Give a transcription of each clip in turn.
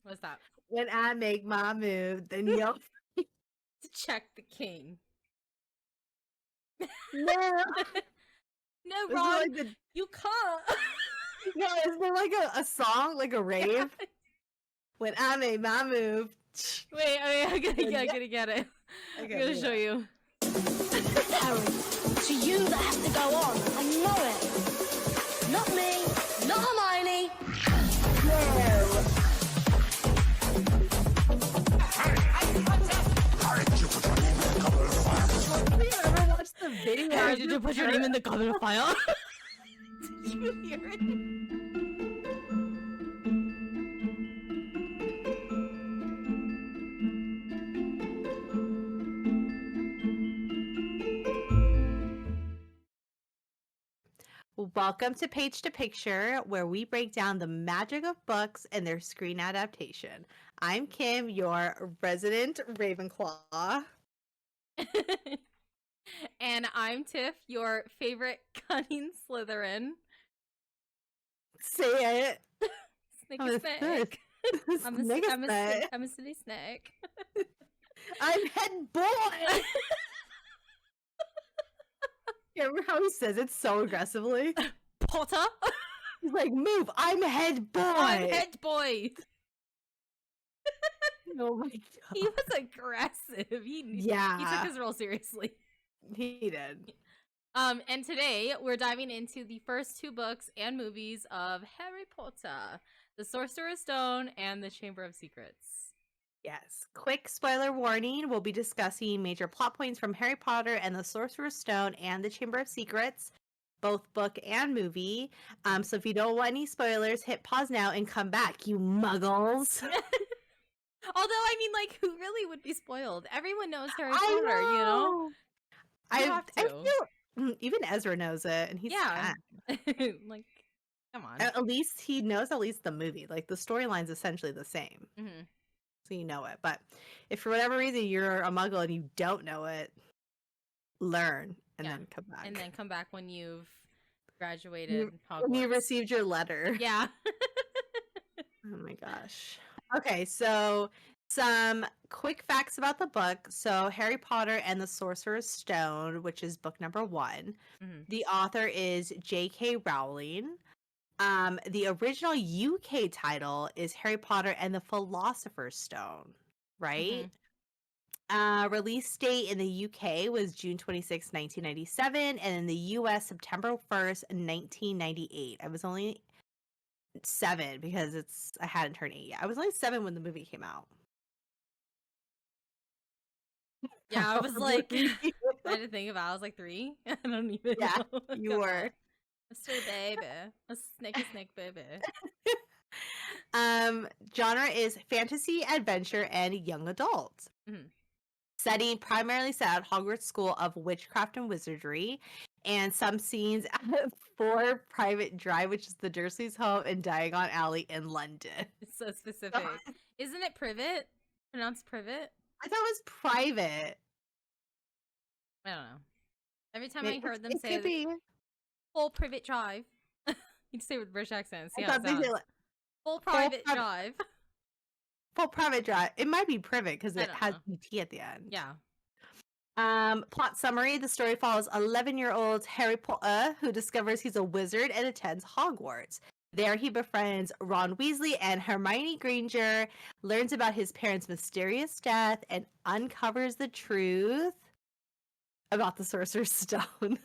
What's that? When I make my move, then you'll To check the king. no. No, Is it Ron, like the you can't. no? Is there like a song, like a rave? When I make my move. Wait, I'm gonna get it. I'm gonna show you. Harry, it's you that have to go on. I know it. Not me. Not Hermione. No. Have you ever watched the video? Harry, did you put your name in the goblet of fire? Did you hear it? Welcome to Page to Picture, where we break down the magic of books and their screen adaptation. I'm Kim, your resident Ravenclaw. And I'm Tiff, your favorite cunning Slytherin. Say it. Snicky snack. I'm a silly snack. I'm head boy. Remember how he says it so aggressively? Potter? He's like, move, I'm head boy. I'm head boy. Oh my god. He was aggressive. He took his role seriously. He did. And today we're diving into the first two books and movies of Harry Potter, The Sorcerer's Stone and The Chamber of Secrets. Yes. Quick spoiler warning. We'll be discussing major plot points from Harry Potter and the Sorcerer's Stone and the Chamber of Secrets, both book and movie. So if you don't want any spoilers, hit pause now and come back, you muggles. Although, I mean, like, who really would be spoiled? Everyone knows Harry Potter, you know? I feel even Ezra knows it, and he's like, come on. At least he knows at least the movie. Like, the storyline's essentially the same. Mm-hmm. So you know it. But if for whatever reason you're a muggle and you don't know it, learn and then come back. And then come back when you've graduated Hogwarts. When you received your letter. Yeah. Oh my gosh. Okay, so some quick facts about the book. So Harry Potter and the Sorcerer's Stone, which is book number 1. Mm-hmm. The author is J.K. Rowling. The original UK title is Harry Potter and the Philosopher's Stone, right? Mm-hmm. Release date in the UK was June 26, 1997, and in the US, September 1st, 1998. I was only 7 because I hadn't turned 8 yet. I was only 7 when the movie came out. Yeah, I was like, I had to think about it. I was like 3. I don't even know. You were. Mr. Baby. A snake baby. Genre is fantasy, adventure, and young adult. Mm-hmm. Setting primarily set at Hogwarts School of Witchcraft and Wizardry, and some scenes at 4 Private Drive, which is the Dursleys' home, in Diagon Alley in London. It's so specific. Isn't it Privet? Pronounced Privet? I thought it was private. I don't know. Every time I heard them say could be. Full Privet Drive. You'd say with British accent. See I how thought it sounds. they like, Full Private Drive. Full Private Drive. It might be Privet because it has ET at the end. Yeah. Plot summary. The story follows 11-year-old Harry Potter, who discovers he's a wizard and attends Hogwarts. There he befriends Ron Weasley and Hermione Granger, learns about his parents' mysterious death, and uncovers the truth about the Sorcerer's Stone.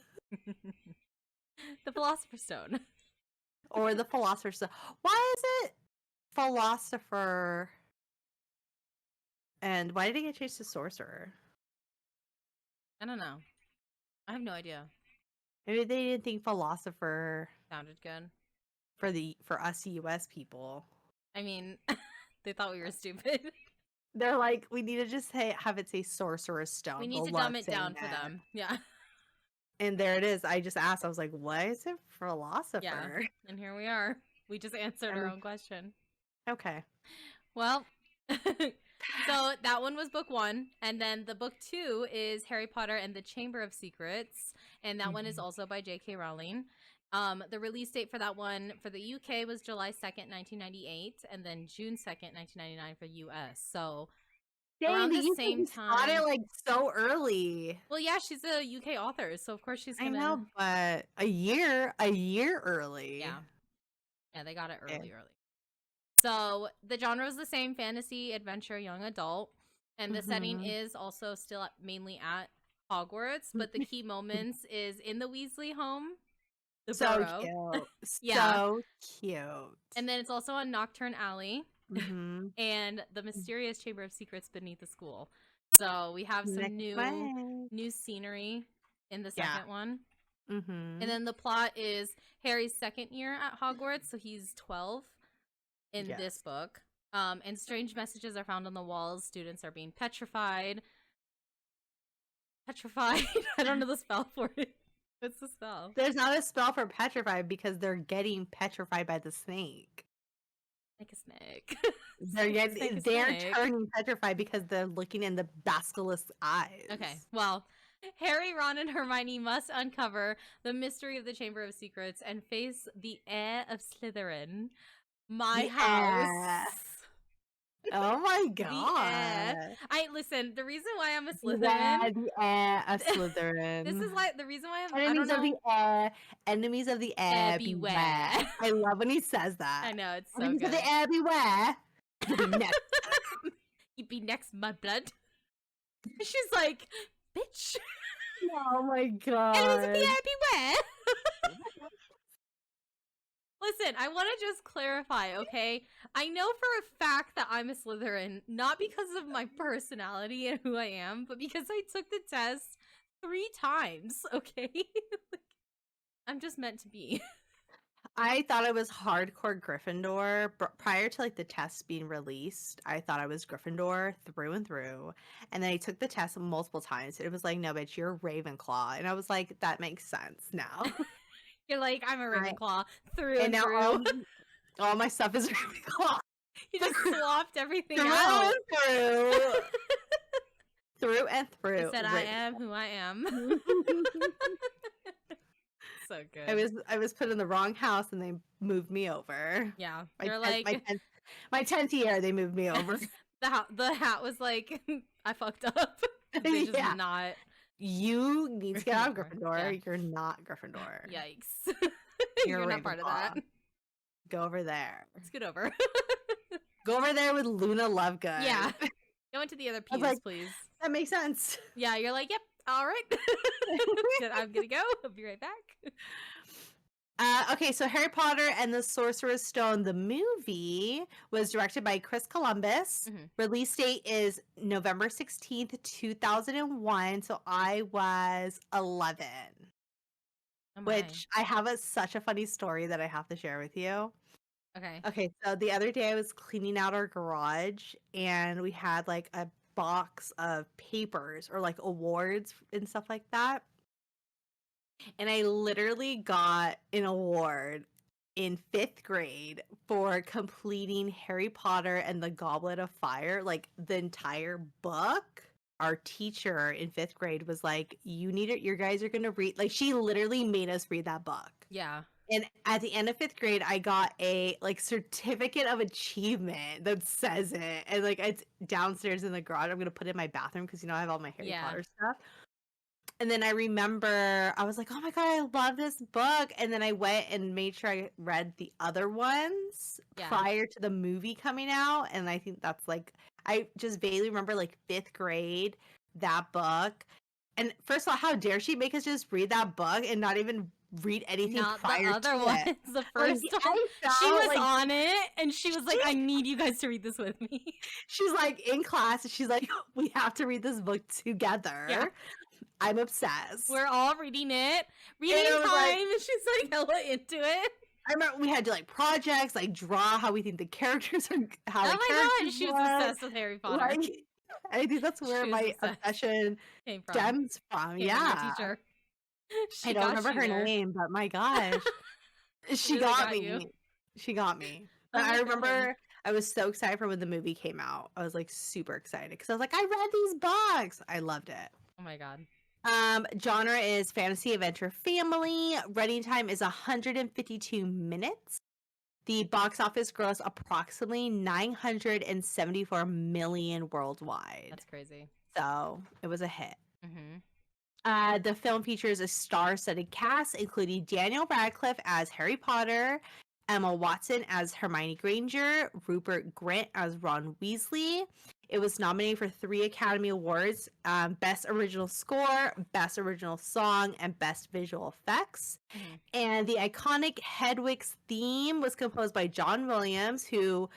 The Philosopher's Stone. Or the Philosopher's Stone. Why is it Philosopher? And why did it get changed to Sorcerer? I don't know. I have no idea. Maybe they didn't think Philosopher Sounded good. For us US people. I mean, they thought we were stupid. They're like, we need to just have it say Sorcerer's Stone. We need to dumb it down for them. Yeah. And there it is. I just asked. I was like, why is it Philosopher? Yeah. And here we are. We just answered our own question. Okay. Well, so that one was book 1. And then the book 2 is Harry Potter and the Chamber of Secrets. And that one is also by J.K. Rowling. The release date for that one for the UK was July 2nd, 1998, and then June 2nd, 1999 for US. So Dang, around the you same got it time. like so early. Well, yeah, she's a UK author, so of course she's I gonna. know, but a year early. Yeah, they got it Yeah. early. So the genre is the same: fantasy, adventure, young adult, and the setting Mhm. is also still mainly at Hogwarts. But the key moments is in the Weasley home, the So burrow. cute. Yeah. So cute. And then it's also on Nocturne Alley Mm-hmm. and the mysterious Chamber of Secrets beneath the school. So we have some new scenery in the second one. Mm-hmm. And then the plot is Harry's second year at Hogwarts, so he's 12 in this book. And strange messages are found on the walls. Students are being petrified. Petrified? I don't know the spell for it. What's the spell? There's not a spell for petrified because they're getting petrified by the snake. Like a snake. They're turning petrified because they're looking in the basilisk's eyes. Okay, well, Harry, Ron, and Hermione must uncover the mystery of the Chamber of Secrets and face the heir of Slytherin. My house. Oh my The god. listen, the reason why I'm a Slytherin. Slytherin. The heir of Slytherin. This is like the reason why I'm Enemies I don't of know. the air. Enemies of the air. Beware. I love when he says that. I know, it's so Enemies good. of the air, beware. You'll be next. You'd be next, my blood. She's like, bitch. Oh my god. Enemies of the air, beware. Listen, I want to just clarify, okay? I know for a fact that I'm a Slytherin, not because of my personality and who I am, but because I took the test 3 times, okay? I'm just meant to be. I thought I was hardcore Gryffindor, but prior to like the test being released, I thought I was Gryffindor through and through. And then I took the test multiple times. It was like, no, bitch, you're Ravenclaw. And I was like, that makes sense now. You're like, I'm a Ravenclaw through and and now through. all my stuff is Ravenclaw. You just swapped everything Through out. and through. Through and through. I said, I am who I am. So good. I was put in the wrong house and they moved me over. Yeah. They're like my 10th year, they moved me over. the hat was like, I fucked up. They just not. You need to get out of Gryffindor. Yeah. You're not Gryffindor. Yikes. You're not part of that. Go over there. Let's get over. Go over there with Luna Lovegood. Yeah. Go into the other pews, like, please. That makes sense. Yeah, you're like, yep, all right. I'm gonna go. I'll be right back. Okay, so Harry Potter and the Sorcerer's Stone, the movie, was directed by Chris Columbus. Mhm. Release date is November 16th, 2001. So I was 11. Oh my. Which I have such a funny story that I have to share with you. Okay. Okay, so the other day I was cleaning out our garage and we had like a box of papers or like awards and stuff like that. And I literally got an award in 5th grade for completing Harry Potter and the Goblet of Fire, like the entire book. Our teacher in 5th grade was like, you need it, you guys are gonna read, like she literally made us read that book. Yeah. And at the end of 5th grade, I got a like certificate of achievement that says it. And like it's downstairs in the garage. I'm gonna put it in my bathroom because I have all my Harry Potter stuff. And then I remember I was like, oh my god, I love this book. And then I went and made sure I read the other ones prior to the movie coming out. And I think that's like, I just vaguely remember like 5th grade, that book. And first of all, how dare she make us just read that book and not even read anything prior the other to ones, it. the first one. She was like, on it and she was like, I need you guys to read this with me. She's like in class and she's like, we have to read this book together. Yeah. I'm obsessed. We're all reading it. Reading time, like, and she's like hella into it. I remember we had to like projects, like draw how we think the characters are. How oh my god, she was obsessed with Harry Potter. Like, I think that's where my obsession stems from. Yeah, teacher. I don't remember her name, but my gosh, she really got me. She got me. I remember I was so excited for when the movie came out. I was like super excited because I was like, I read these books. I loved it. Oh my god. Genre is fantasy, adventure, family. Running time is 152 minutes. The box office grossed approximately 974 million worldwide. That's crazy. So it was a hit. Mm-hmm. The film features a star-studded cast, including Daniel Radcliffe as Harry Potter, Emma Watson as Hermione Granger, Rupert Grint as Ron Weasley. It was nominated for 3 Academy Awards: Best Original Score, Best Original Song, and Best Visual Effects. Mm-hmm. And the iconic Hedwig's theme was composed by John Williams, who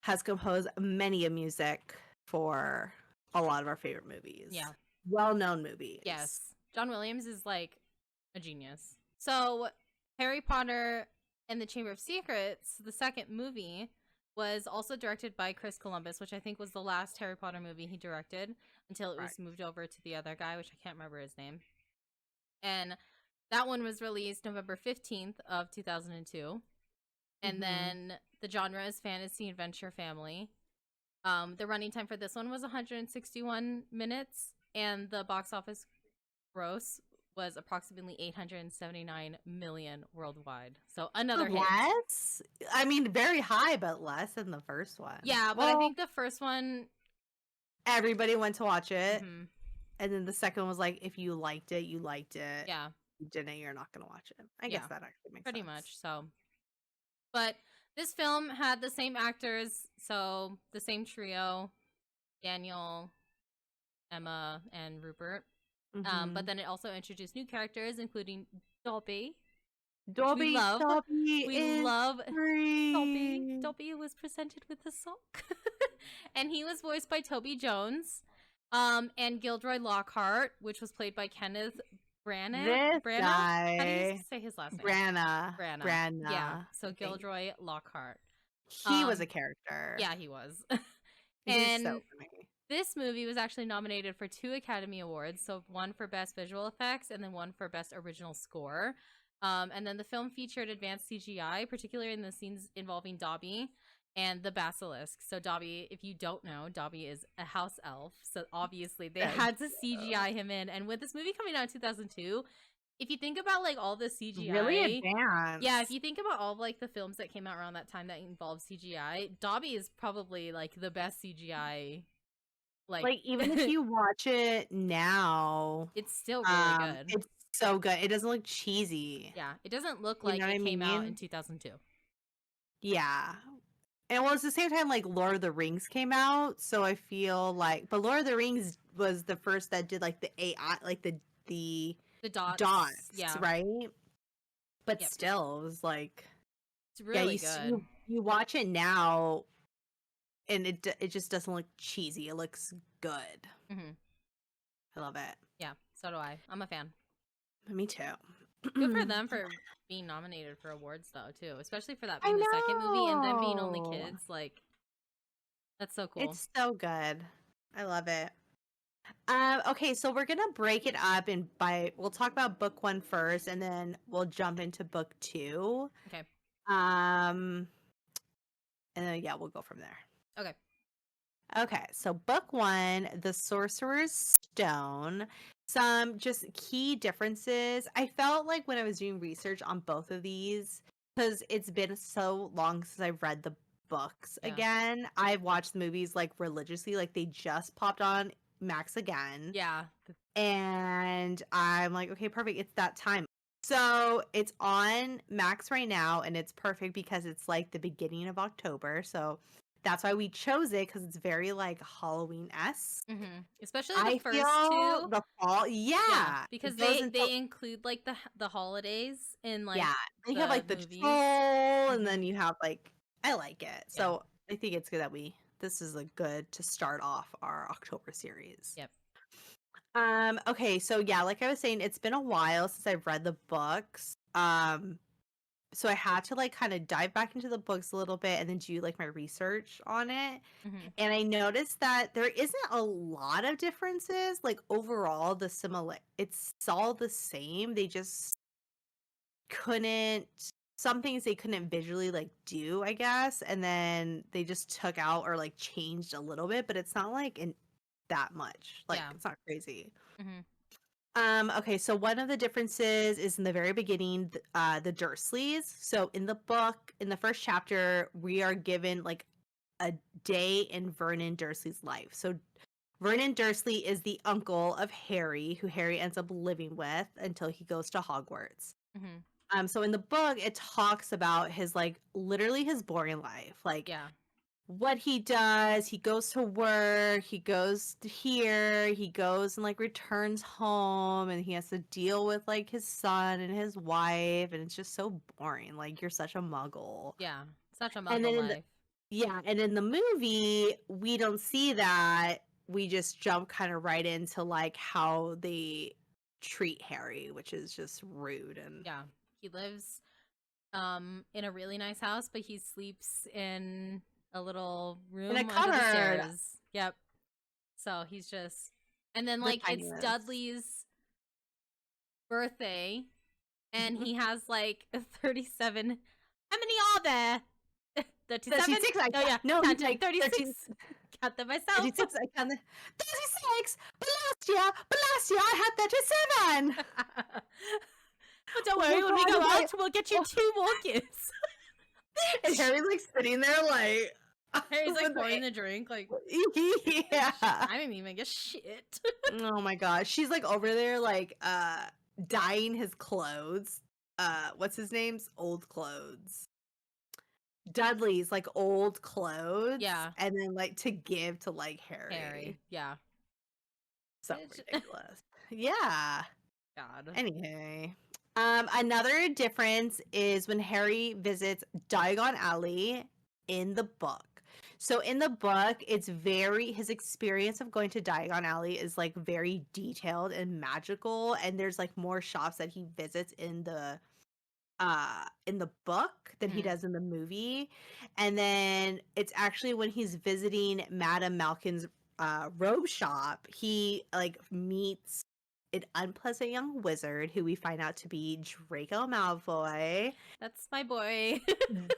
has composed many music for a lot of our favorite movies. Yeah. Well-known movies. Yes. John Williams is like a genius. So, Harry Potter and the Chamber of Secrets, the second movie, was also directed by Chris Columbus, which I think was the last Harry Potter movie he directed until it was moved over to the other guy, which I can't remember his name. And that one was released November 15th of 2002. And then the genre is fantasy, adventure, family. The running time for this one was 161 minutes, and the box office gross was approximately 879 million worldwide. So another hit. Less? I mean, very high, but less than the first one. Yeah, but I think the first one, everybody went to watch it. mhm, And then the second one was like, if you liked it, you liked it. yeah, If you didn't, you're not going to watch it. I Yeah, guess that actually makes pretty sense. much. So, but this film had the same actors, so the same trio: Daniel, Emma, and Rupert. But then it also introduced new characters, including Dobby. Dobby, we love. Dobby We is love free. Dobby. Dobby was presented with a sock, and he was voiced by Toby Jones, and Gilderoy Lockhart, which was played by Kenneth Branagh. This Branagh? guy. How do you say his last name? Branagh. Branagh. Yeah. So I think. Gilderoy Lockhart. He was a character. Yeah, he was. He's And so funny. this movie was actually nominated for 2 Academy Awards, so one for Best Visual Effects and then one for Best Original Score. And then the film featured advanced CGI, particularly in the scenes involving Dobby and the Basilisk. So Dobby, if you don't know, Dobby is a house elf, so obviously they had to CGI him in. And with this movie coming out in 2002, if you think about like all the CGI, Really advanced. yeah, if you think about all of, like the films that came out around that time that involved CGI, Dobby is probably like the best CGI. Like even if you watch it now, it's still really good. It's so good. It doesn't look cheesy. Yeah, it doesn't look You like know what it I came out mean? in 2002. Yeah. And well, it's the same time like Lord of the Rings came out, so I feel like, but Lord of the Rings was the first that did like the AI, like the dots, yeah, right? But Yep. still, it was like, it's really yeah, good. you watch it now, and it just doesn't look cheesy. It looks good. Hmm. I love it. Yeah, so do I. I'm a fan. Me too. Good for them for being nominated for awards, though, too. Especially for that being the second movie and them being only kids. Like, that's so cool. It's so good. I love it. Okay, so we're gonna break it up we'll talk about book 1 first, and then we'll jump into book 2. Okay. And then yeah, we'll go from there. Okay. Okay, so book 1, The Sorcerer's Stone. Some just key differences. I felt like when I was doing research on both of these, because it's been so long since I've read the books again. I've watched the movies like religiously, like they just popped on Max again. Yeah. And I'm like, okay, perfect. It's that time. So it's on Max right now, and it's perfect because it's like the beginning of October. So that's why we chose it, because it's very like Halloween-esque. Mm-hmm. Especially the first feel 2. the fall, yeah, because it goes they into- include like the holidays in like yeah, you have like the movies. troll, and Mhm. then you have like, I like it. So I think it's good that this is a good to start off our October series. Yep. Okay, so yeah, like I was saying, it's been a while since I've read the books. So I had to like kind of dive back into the books a little bit and then do like my research on it. Mhm. And I noticed that there isn't a lot of differences. Like overall, it's all the same. They just couldn't, some things they couldn't visually like do, I guess. And then they just took out or like changed a little bit, but it's not like that much. Like Yeah. it's not crazy. Mhm. Okay, so one of the differences is in the very beginning, the Dursleys. So in the book, in the first chapter, we are given like a day in Vernon Dursley's life. So Vernon Dursley is the uncle of Harry, who Harry ends up living with until he goes to Hogwarts. So in the book, it talks about his like literally his boring life, like Yeah. what he does. He goes to work, he goes to here, he goes and like returns home, and he has to deal with like his son and his wife, and it's just so boring. Like you're such a muggle. Yeah. Such a And then muggle life. and in the movie, we don't see that. We just jump kind of right into like how they treat Harry, which is just rude and Yeah. He lives in a really nice house, but he sleeps in a little room in a under the cupboard. stairs. Yep. So he's just, and then The like it's tiniest. Dudley's birthday, and he has like 37. How many are there? 37? 36, Oh yeah, no, he's counted like 36. 13 Count them myself. 36, I counted 36, but last year I had 37. But don't Well, worry, when we go probably- out, we'll get you 2 more gifts. And Harry's like sitting there like Harry's like with pouring the drink, like, yeah. I didn't even get shit. Oh my gosh. She's like over there like dyeing his clothes. What's his name's old clothes? Dudley's like old clothes. Yeah. And then like to give to like Harry. Yeah. So It's- ridiculous. Yeah. God. Anyway. Another difference is when Harry visits Diagon Alley in the book. So in the book, it's his experience of going to Diagon Alley is like very detailed and magical, and there's like more shops that he visits in the book than he does in the movie. And then it's actually when he's visiting Madame Malkin's robe shop, he like meets an unpleasant young wizard who we find out to be Draco Malfoy. That's my boy.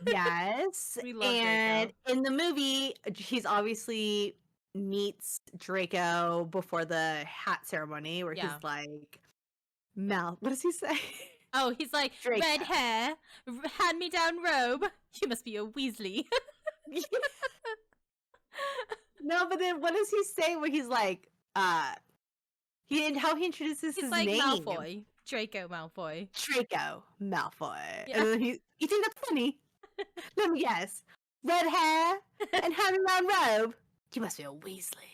Yes. We love and Draco. in the movie, he's obviously meets Draco before the hat ceremony where Yeah. he's like, what does he say? Oh, he's like, Draco. red hair, hand-me-down robe. You must be a Weasley. No, but then what does he say when he's like, how he introduces He's his like name? Malfoy. Draco Malfoy. Draco Malfoy. Yeah. And then you think that's funny? Let me guess. Red hair and hand-me-down robe. You must be a Weasley.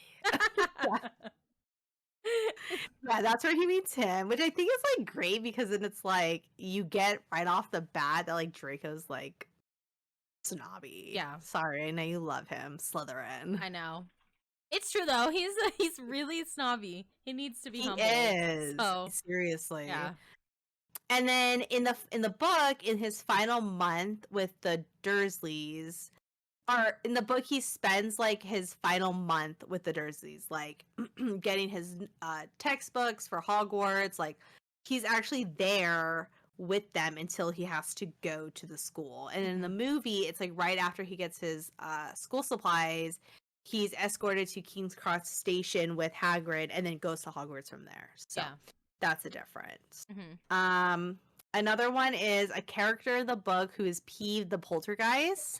Yeah, that's where he meets him, which I think is like great because then it's like you get right off the bat that like Draco's like snobby. Yeah. Sorry, I know you love him, Slytherin. I know. It's true though. He's really snobby. He needs to be He humble. is. So Seriously. yeah. And then in the book, in his final month with the Dursleys, or in the book, he spends like his final month with the Dursleys, like getting his textbooks for Hogwarts. Like he's actually there with them until he has to go to the school. And in the movie, it's like right after he gets his school supplies, he's escorted to King's Cross Station with Hagrid, and then goes to Hogwarts from there. So that's the difference. Another one is a character in the book who is Peeve the Poltergeist.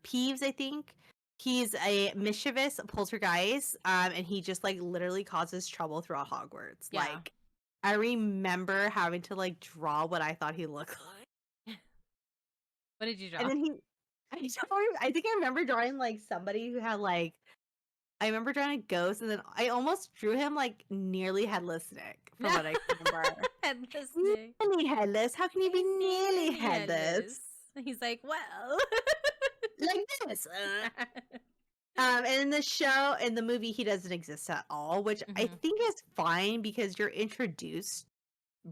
Peeves, I think. He's a mischievous poltergeist, and he just like literally causes trouble throughout Hogwarts. Yeah. Like, I remember having to like draw what I thought he looked like. What did you draw? And then I think I remember drawing like somebody who had like, I remember drawing a ghost, and then I almost drew him like nearly headless Nick, from what I can remember. Headless Nick. Nearly headless? How can you be nearly headless? He's like, well, Like this. And in the movie, he doesn't exist at all, which I think is fine because you're introduced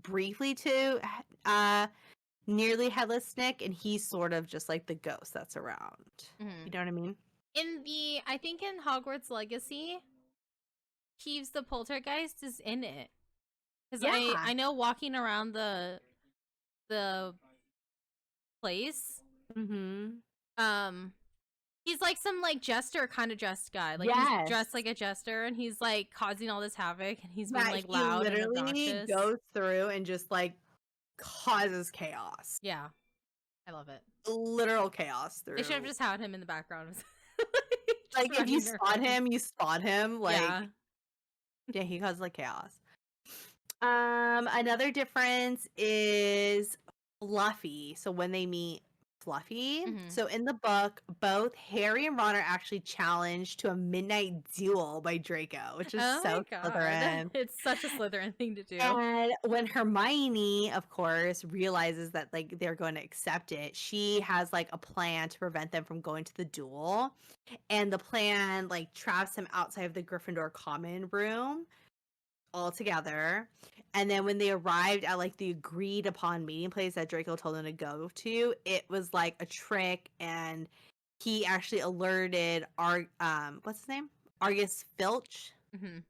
briefly to nearly headless Nick, and he's sort of just like the ghost that's around. You know what I mean? I think in Hogwarts Legacy, Peeves the Poltergeist is in it. Because I know walking around the place, He's like some like jester kind of dressed guy. Like Yes. he's dressed like a jester and he's like causing all this havoc and he's being That like he loud and literally obnoxious. goes through and just like causes chaos. Yeah. I love it. Literal chaos through. They should have just had him in the background. like if you running spot around. him, you spot him. Like yeah. he causes like chaos. Another difference is Fluffy. So when they meet Fluffy, Mhm. so in the book, both Harry and Ron are actually challenged to a midnight duel by Draco, which is Oh so my god. Slytherin. It's such a Slytherin thing to do. And when Hermione, of course, realizes that like they're going to accept it, she has like a plan to prevent them from going to the duel. And the plan like traps them outside of the Gryffindor common room all together. And then when they arrived at like the agreed upon meeting place that Draco told them to go to, it was like a trick, and he actually alerted what's his name? Argus Filch Mhm.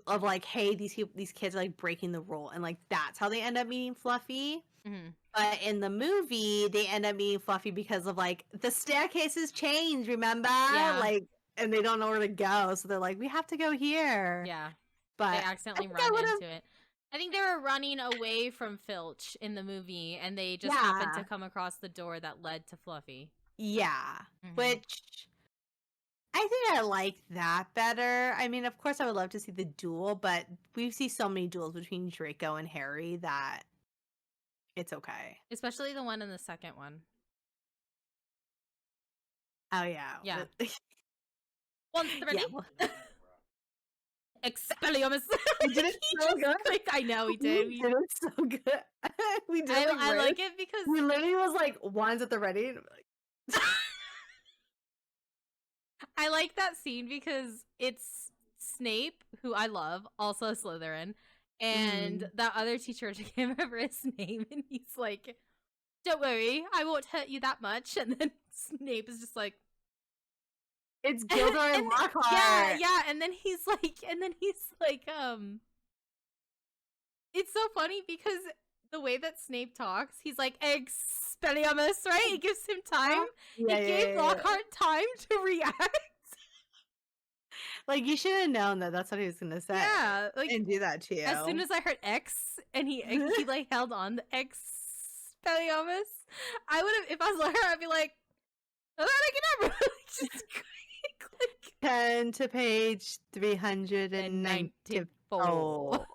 of like, hey, these kids are like breaking the rule, and like that's how they end up meeting Fluffy. Mhm. But in the movie, they end up meeting Fluffy because of like the staircases change, remember? Yeah. Like, and they don't know where to go, so they're like, we have to go here. Yeah. But They accidentally run into it. I think they were running away from Filch in the movie, and they just happened to come across the door that led to Fluffy. Yeah, Mhm. which I think I like that better. I mean, of course, I would love to see the duel, but we see so many duels between Draco and Harry that it's okay. Especially the one in the second one. Oh, yeah. Yeah. Once the ready. Yeah. Expelliarmus. We did it so good. I know we did. We did it so good. We did it I like it because we literally was like ones at the ready. And like... I like that scene because it's Snape, who I love, also Slytherin, and that other teacher, I can't remember his name, and he's like, "Don't worry, I won't hurt you that much." And then Snape is just like, it's Gilderoy Lockhart. Yeah, and then he's like, it's so funny because the way that Snape talks, he's like, Expelliarmus, right? He gives him time. He gave Lockhart time to react. Like, you should have known that that's what he was going to say. Yeah, like, and do that to you. As soon as I heard X, and he like held on the Expelliarmus, I would have, if I was her, I'd be like, oh, I can never just click. 10 to page 394.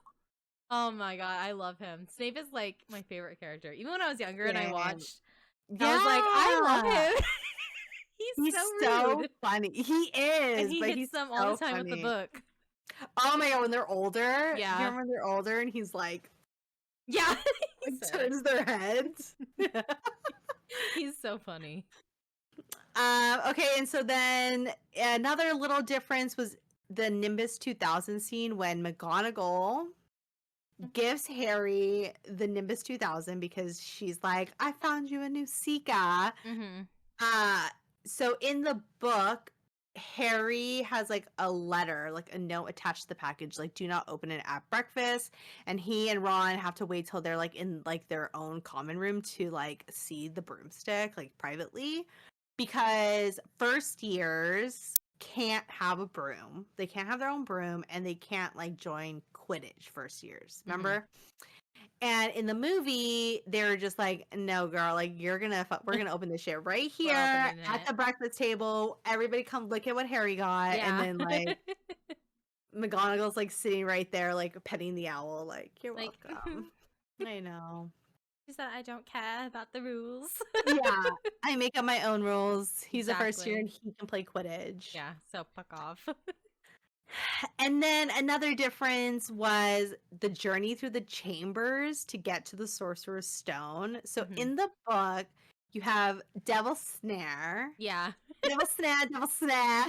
Oh my god, I love him. Snape is like my favorite character. Even when I was younger and I watched, Yeah. I was like, I love him. he's so rude. Funny. He is. And he but hits he's them so all the time funny. with the book. Oh my god, when they're older. Yeah. Do you remember when they're older and he's like, yeah, like, turns their heads? He's so funny. Okay, and so then another little difference was the Nimbus 2000 scene when McGonagall gives Harry the Nimbus 2000 because she's like, I found you a new Sika. So in the book, Harry has like a letter, like a note attached to the package, like do not open it at breakfast, and he and Ron have to wait till they're like in like their own common room to like see the broomstick like privately, because first years can't have a broom, they can't have their own broom, and they can't like join Quidditch first years, remember? And in the movie, they're just like, no, girl, like, we're gonna open this shit right here at the breakfast table. Everybody come look at what Harry got. Yeah. And then, like, McGonagall's, like, sitting right there, like, petting the owl. Like, you're welcome. I know. She said, I don't care about the rules. Yeah, I make up my own rules. He's a first year and he can play Quidditch. Yeah, so fuck off. And then another difference was the journey through the chambers to get to the Sorcerer's Stone. So in the book, you have Devil Snare. Yeah. Devil Snare, Devil Snare.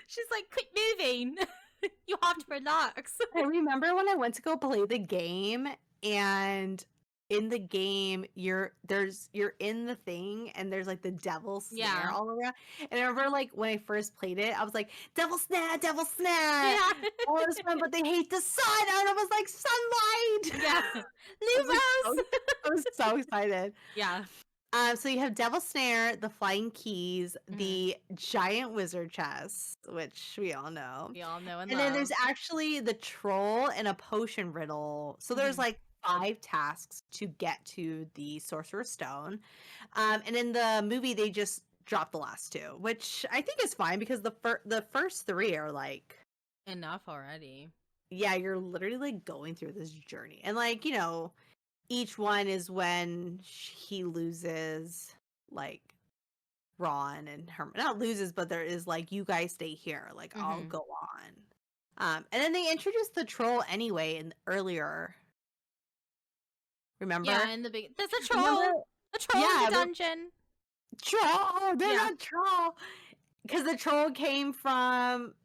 She's like, quit moving. You have to relax. I remember when I went to go play the game, and in the game you're in the thing and there's like the devil snare all around, and I remember like when I first played it I was like, devil snare, all this fun, but they hate the sun, and I was like, sunlight. Yeah. Lumos. I was so excited. Yeah. So you have Devil Snare, the flying keys, Mhm. the giant wizard chest, which we all know. We all know and And love. then there's actually the troll and a potion riddle. So there's Mhm. like 5 tasks to get to the Sorcerer's Stone. And in the movie, they just dropped the last 2, which I think is fine because the first 3 are like, Enough already. yeah, you're literally like going through this journey, and like each one is when he loses like Ron and Herm not loses, but there is like, you guys stay here, like I'll Mhm. go on. And then they introduced the troll anyway in earlier. Remember? Yeah, in the big there's a Remember? troll. A troll in Yeah, the dungeon. troll. They're Yeah. not troll because the troll came from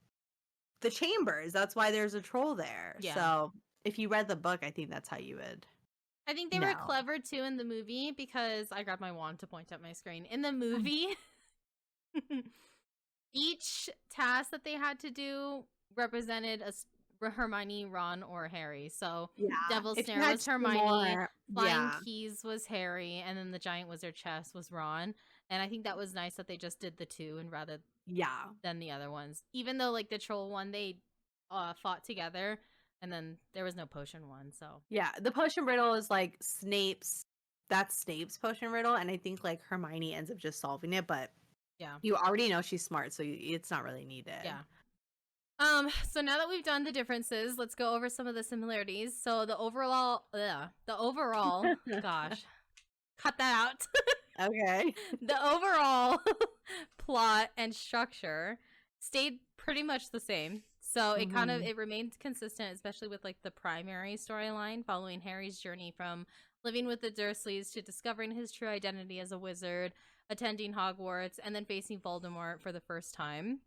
the chambers. That's why there's a troll there. Yeah. So if you read the book, I think that's how you would. I think they were No. clever too in the movie because I grabbed my wand to point at my screen. In the movie, each task that they had to do represented Hermione, Ron, or Harry. So Yeah. Devil's If you Snare had was 2 Hermione, more, Flying yeah. Keys was Harry, and then the Giant Wizard Chest was Ron. And I think that was nice that they just did the 2 and rather Yeah. than the other ones. Even though like the troll one, they fought together, and then there was no potion one. So Yeah. The potion riddle is like Snape's. That's Snape's potion riddle, and I think like Hermione ends up just solving it. But yeah. you already know she's smart, so it's not really needed. Yeah. So now that we've done the differences, let's go over some of the similarities. So the overall, gosh, cut that out. Okay. The overall plot and structure stayed pretty much the same. So it kind of, Mhm. it remained consistent, especially with like the primary storyline following Harry's journey from living with the Dursleys to discovering his true identity as a wizard, attending Hogwarts, and then facing Voldemort for the first time.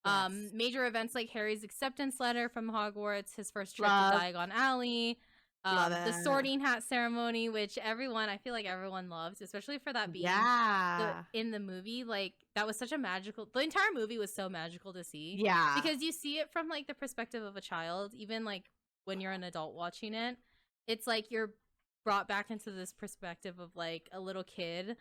Yes. Major events like Harry's acceptance letter from Hogwarts, his first trip Love. to Diagon Alley, Love the it. sorting hat ceremony, which I feel like everyone loves, especially for that being Yeah. in the movie. Like that was such a magical, the entire movie was so magical to see. Yeah. Because you see it from like the perspective of a child, even like when you're an adult watching it, it's like you're brought back into this perspective of like a little kid.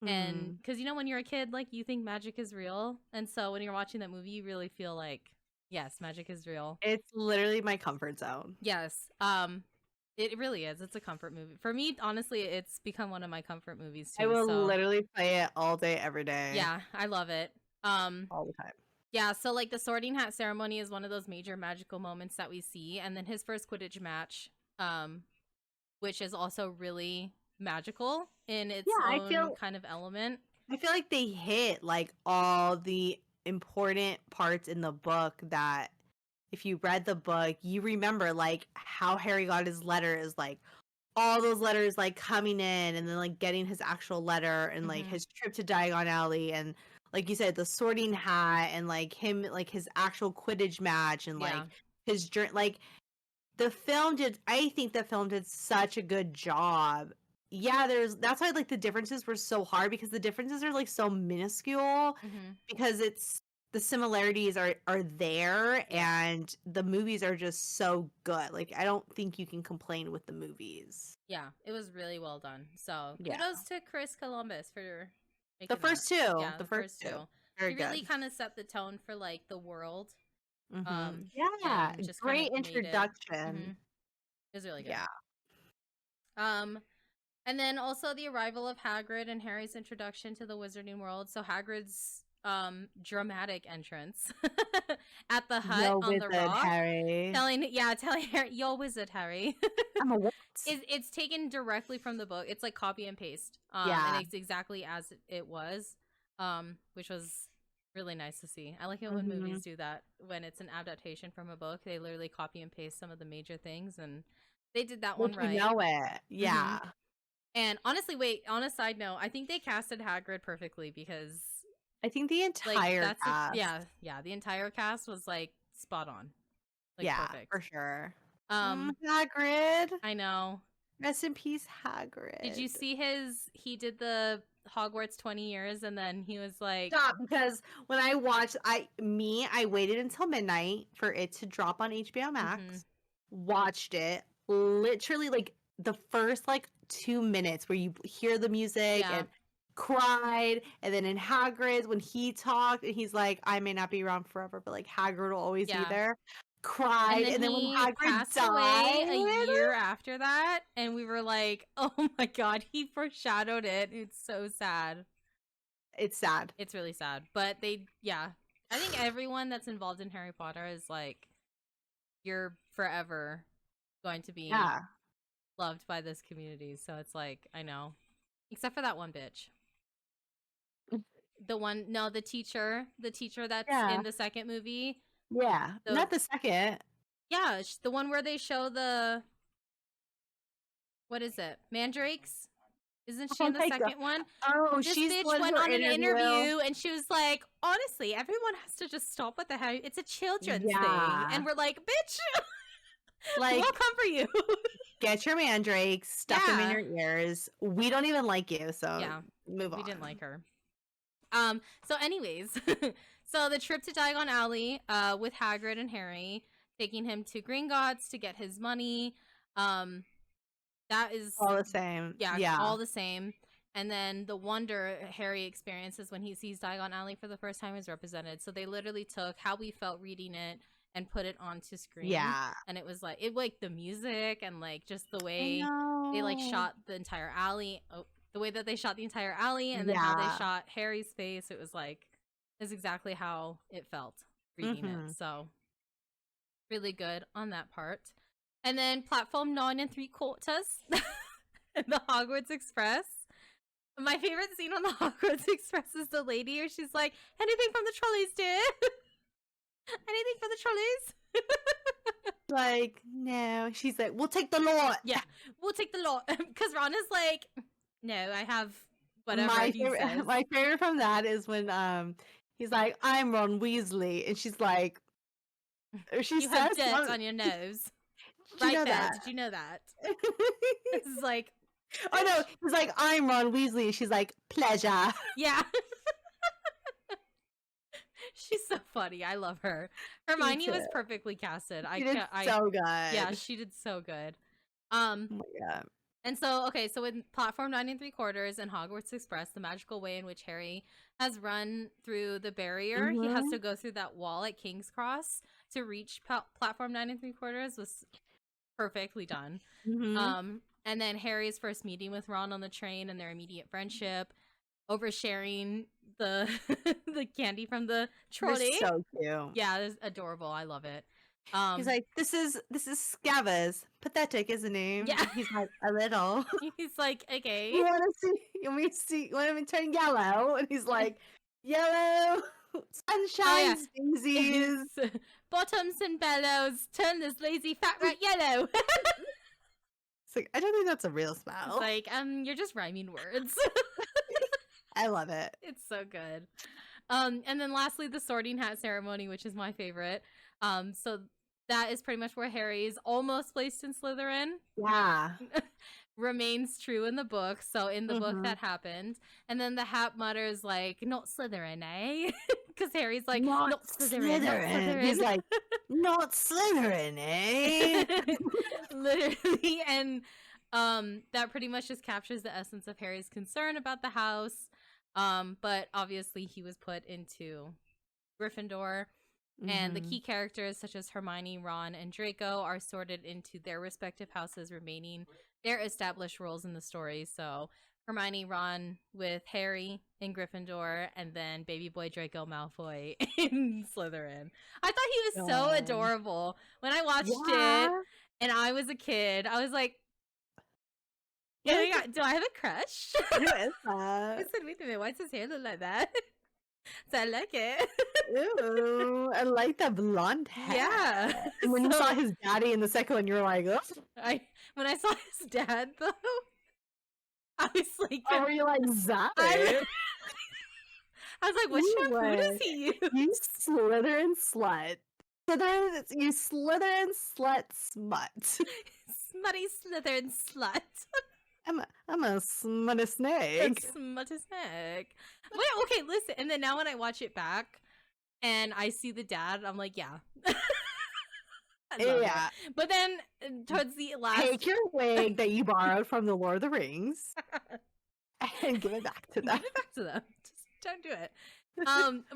And because when you're a kid, like you think magic is real, and so when you're watching that movie, you really feel like, yes, magic is real. It's literally my comfort zone. Yes, it really is. It's a comfort movie for me. Honestly, it's become one of my comfort movies too. I will so literally play it all day, every day. yeah, I love it. All the time. Yeah, so like the sorting hat ceremony is one of those major magical moments that we see, and then his first Quidditch match, which is also really magical in its own kind of element. I feel like they hit like all the important parts in the book that if you read the book, you remember like how Harry got his letter is like all those letters like coming in and then like getting his actual letter and like his trip to Diagon Alley and like you said, the sorting hat and like him like his actual Quidditch match and like his journey. Like I think the film did such a good job. Yeah, that's why like the differences were so hard because the differences are like so minuscule because the similarities are there and the movies are just so good. Like I don't think you can complain with the movies. Yeah, it was really well done. So Yeah. kudos to Chris Columbus for making The first that. 2. Yeah, the first 2. Very he really good. kind of set the tone for like the world. Yeah, and just great kind of made introduction. It was really good. Yeah. And then also the arrival of Hagrid and Harry's introduction to the wizarding world. So Hagrid's dramatic entrance at the hut Yo, on wizard, the rock, Harry. telling Harry, "Yo, wizard, Harry." I'm a what? It's taken directly from the book. It's like copy and paste. Yeah. And it's exactly as it was, which was really nice to see. I like it when movies do that. When it's an adaptation from a book, they literally copy and paste some of the major things, and they did that one right. You know it. Yeah. And honestly, wait, on a side note, I think they casted Hagrid perfectly because I think the entire cast. the entire cast was like spot on. Like, yeah, perfect. for sure. Hagrid. I know. Rest in peace, Hagrid. Did you see he did the Hogwarts 20 years and then he was like... Stop, because when I watched, I waited until midnight for it to drop on HBO Max, watched it, literally like the first like 2 minutes where you hear the music and cried. And then in Hagrid's, when he talked and he's like, I may not be around forever, but like Hagrid will always be there. Cried. And then when he Hagrid passed died, away a year after that, and we were like, oh my god, he foreshadowed it. It's so sad. It's sad. It's really sad. But I think everyone that's involved in Harry Potter is like, you're forever going to be loved by this community. So it's like, I know. Except for that one bitch. The teacher that's in the second movie. Yeah, not the second. Yeah, the one where they show what is it? Mandrakes? Isn't she in the second one? Oh, this bitch went on an interview and she was like, honestly, everyone has to just stop with the Harry. It's a children's thing. And we're like, bitch, like, we'll come for you. Get your mandrakes, stuff them in your ears. We don't even like you, so move on. We didn't like her. So anyways, so the trip to Diagon Alley, with Hagrid and Harry, taking him to Gringotts to get his money. That is all the same. Yeah, all the same. And then the wonder Harry experiences when he sees Diagon Alley for the first time is represented. So they literally took how we felt reading it and put it onto screen. Yeah. And it was like, the music and like just the way they like shot the entire alley. The way that they shot the entire alley and then how they shot Harry's face. It was like, is exactly how it felt reading it. So really good on that part. And then platform 9 3/4 the Hogwarts Express. My favorite scene on the Hogwarts Express is the lady where she's like, anything from the trolleys, dear? Anything for the trolleys? Like, no. She's like, we'll take the lot. Yeah, we'll take the lot. Because Ron is like, no, I have whatever my favorite from that is when he's like, I'm Ron Weasley. And she's like, you have dirt on your nose. Right there. That? Did you know that? This is like, oh no, he's like, I'm Ron Weasley. And she's like, pleasure. Yeah. She's so funny. I love her. Hermione was perfectly casted. She did so good. Yeah, she did so good. Oh my god. And so, so with platform 9 3/4 and Hogwarts Express, the magical way in which Harry has run through the barrier, he has to go through that wall at King's Cross to reach platform 9 3/4 was perfectly done. And then Harry's first meeting with Ron on the train and their immediate friendship, oversharing the the candy from the trolley. They're so cute. Yeah, it's adorable. I love it. He's like, this is Scabbers. Pathetic, isn't he? Yeah. He's like, a little. He's like, okay. You want me to turn yellow? And he's like, yellow, sunshine, daisies. Bottoms and bellows, turn this lazy fat rat yellow. It's like, I don't think that's a real spell. It's like, you're just rhyming words. I love it. It's so good. And then lastly, the sorting hat ceremony, which is my favorite. So that is pretty much where Harry is almost placed in Slytherin. Yeah. Remains true in the book. So in the book that happened. And then the hat mutters like, not Slytherin, eh? Because Harry's like, not Slytherin, not Slytherin. He's like, not Slytherin, eh? Literally. And that pretty much just captures the essence of Harry's concern about the house. But obviously he was put into Gryffindor. And the key characters such as Hermione, Ron, and Draco are sorted into their respective houses, remaining their established roles in the story. So Hermione, Ron with Harry in Gryffindor, and then baby boy Draco Malfoy in Slytherin. I thought he was so adorable. When I watched it and I was a kid, I was like, do I have a crush? Who is that? I said, wait a minute, why does his hair look like that? So I like it. Ooh, I like that blonde hair. Yeah. And when you saw his daddy in the second one, you were like, oh. When I saw his dad, though, I was like, oh, were you like, Zach? I was like, what shampoo does he use? You Slytherin slut. You Slytherin slut smut. Smutty Slytherin slut. I'm a smutty snake. Smutty snake. Wait, okay, listen. And then now when I watch it back and I see the dad, I'm like, yeah. Yeah. It. But then towards the last... Take your wig that you borrowed from the Lord of the Rings. and give it back to them. Give it back to them. Just don't do it.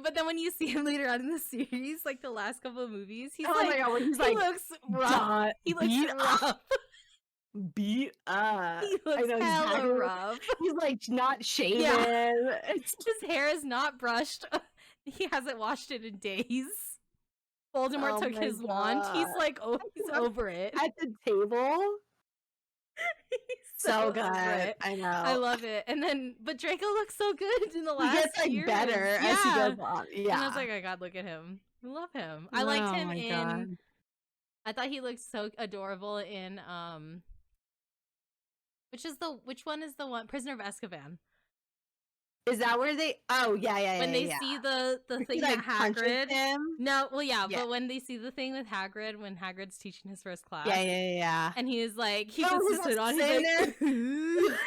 But then when you see him later on in the series, like the last couple of movies, he's Oh like, my God, when he's he like, looks rough. "Dot, He looks beat rough. beat up. He looks I know hella exactly. rough. He's like not shaven. Yeah. It's His hair is not brushed. He hasn't washed it in days. Voldemort Oh took my his wand. He's God. like, oh, he's over it. at the table. He's So over good. it. I know. I love it. And then, but Draco looks so good in the He last gets like years. better as he goes on. Yeah. And I was like, oh God, look at him. I love him. I liked Oh him my in. God. I thought he looked so adorable in which one is the one Prisoner of Azkaban? Is that where they? Oh yeah. When they yeah. see the He, thing like, that punches Hagrid. him. No, well yeah, Yeah. but when they see the thing with Hagrid when Hagrid's teaching his first class. Yeah. And he is like he Oh, puts he's his hood on. He's sitting like, there.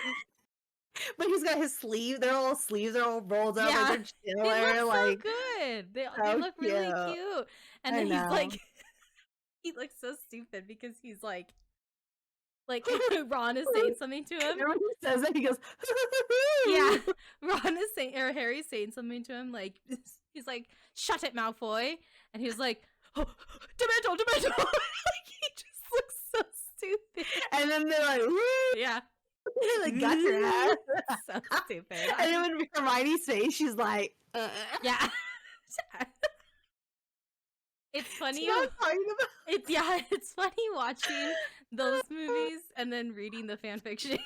But he's got his sleeve. Their little sleeves are all rolled up. Yeah. Like they they're look like, so good. They so look really cute. cute. And I then he's know. like, he looks so stupid because he's like Ron is saying something to him. Everyone says that he goes, Yeah, Ron is saying, or Harry's saying something to him, like, he's like, shut it, Malfoy. And he was like, oh, Demento. Like, he just looks so stupid. And then they're like, woo! Yeah. They like got your ass. So stupid. And then when Hermione's face, she's like, Yeah. It's funny. You know what I'm talking about? It's funny watching those movies and then reading the fan fiction.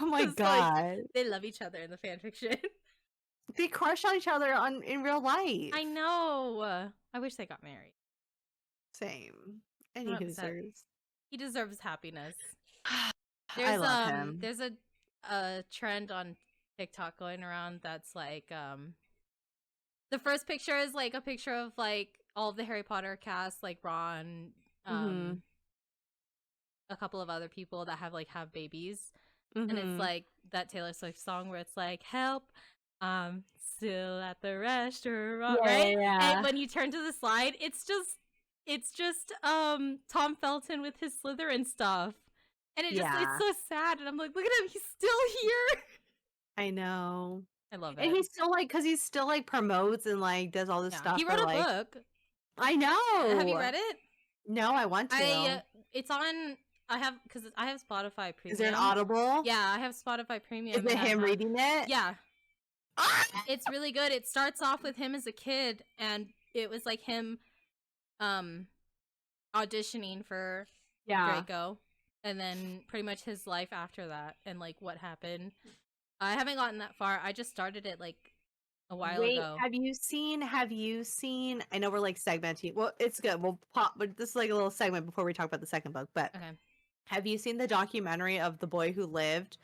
Oh my 'Cause, like, God. they love each other in the fan fiction. They crush on each other in real life. I know. I wish they got married. Same. I'm Any upset. hoosers. He deserves happiness. I love him. There's a trend on TikTok going around that's like the first picture is like a picture of like all of the Harry Potter cast, like Ron, Mhm. a couple of other people that have babies. And Mhm. it's like that Taylor Swift song where it's like, help, I'm still at the restaurant, right? Yeah. And when you turn to the slide, it's just Tom Felton with his Slytherin stuff. And it's so sad. And I'm like, look at him, he's still here. I know. I love it. And he's still like, because he's still like promotes and like does all this Yeah. stuff. He wrote for, a like... book. I know. Have you read it? No, I want to. It's on. I have Spotify Premium. Is there an Audible? Yeah, I have Spotify Premium. Is it him reading it? Yeah. Ah! It's really good. It starts off with him as a kid, and it was like him auditioning for Draco, and then pretty much his life after that, and like what happened. I haven't gotten that far. I just started it like a while ago. Have you seen? I know we're like segmenting. Well, it's good. We'll pop, but this is like a little segment before we talk about the second book. But Okay. have you seen the documentary of The Boy Who Lived?